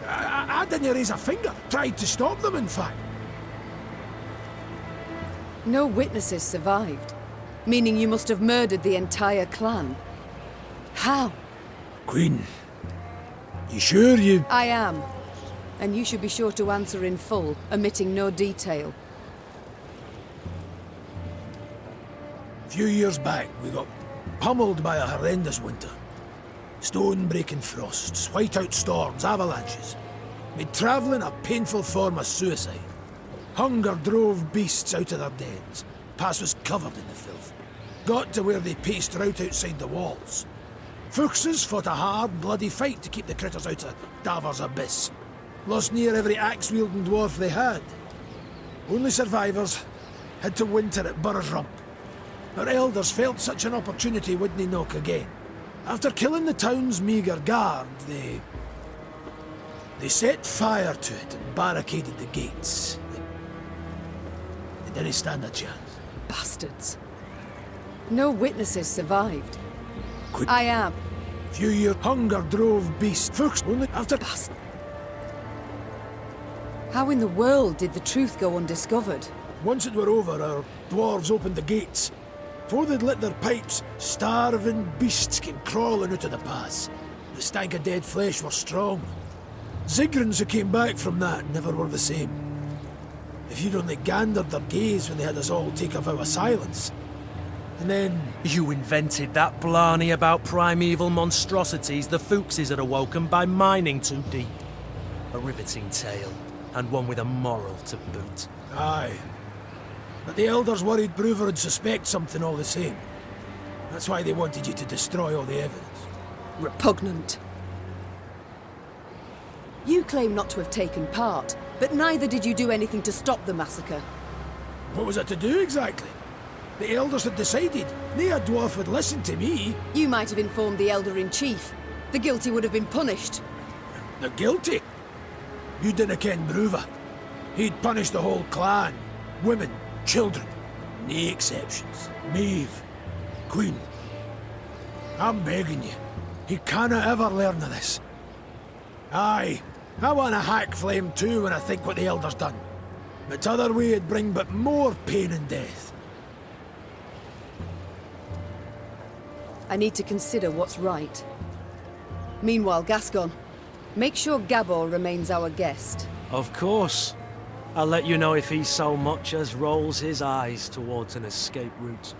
I didn't raise a finger. Tried to stop them, in fact. No witnesses survived, meaning you must have murdered the entire clan. How? Queen, you sure you... I am. And you should be sure to answer in full, omitting no detail. A few years back, we got pummeled by a horrendous winter. Stone-breaking frosts, whiteout storms, avalanches. Made travelling a painful form of suicide. Hunger drove beasts out of their dens. Pass was covered in the filth. Got to where they paced right outside the walls. Fuchses fought a hard, bloody fight to keep the critters out of Davor's Abyss. Lost near every axe-wielding dwarf they had. Only survivors had to winter at Burr's Rump. Our elders felt such an opportunity wouldn't knock again. After killing the town's meagre guard, they set fire to it and barricaded the gates. They didn't stand a chance. Bastards. No witnesses survived. I am. Few years hunger drove beasts. Fuchs only after... Bastard. How in the world did the truth go undiscovered? Once it were over, our dwarves opened the gates. Before they'd lit their pipes, starving beasts came crawling out of the pass. The stank of dead flesh were strong. Zigrins who came back from that never were the same. If you'd only gandered their gaze when they had us all take a vow of silence. And then... You invented that blarney about primeval monstrosities the Fuchses had awoken by mining too deep. A riveting tale, and one with a moral to boot. Aye. But the Elders worried Brewer would suspect something all the same. That's why they wanted you to destroy all the evidence. Repugnant. You claim not to have taken part, but neither did you do anything to stop the massacre. What was it to do exactly? The Elders had decided. No dwarf would listen to me. You might have informed the Elder-in-Chief. The guilty would have been punished. The guilty? You didn't ken Brewer. He'd punish the whole clan. Women, children. No exceptions. Maeve. Queen. I'm begging you. He canna ever learn of this. Aye, I want a hack flame too when I think what the Elder's done. But t'other way it'd bring but more pain and death. I need to consider what's right. Meanwhile, Gascon, make sure Gabor remains our guest. Of course. I'll let you know if he so much as rolls his eyes towards an escape route.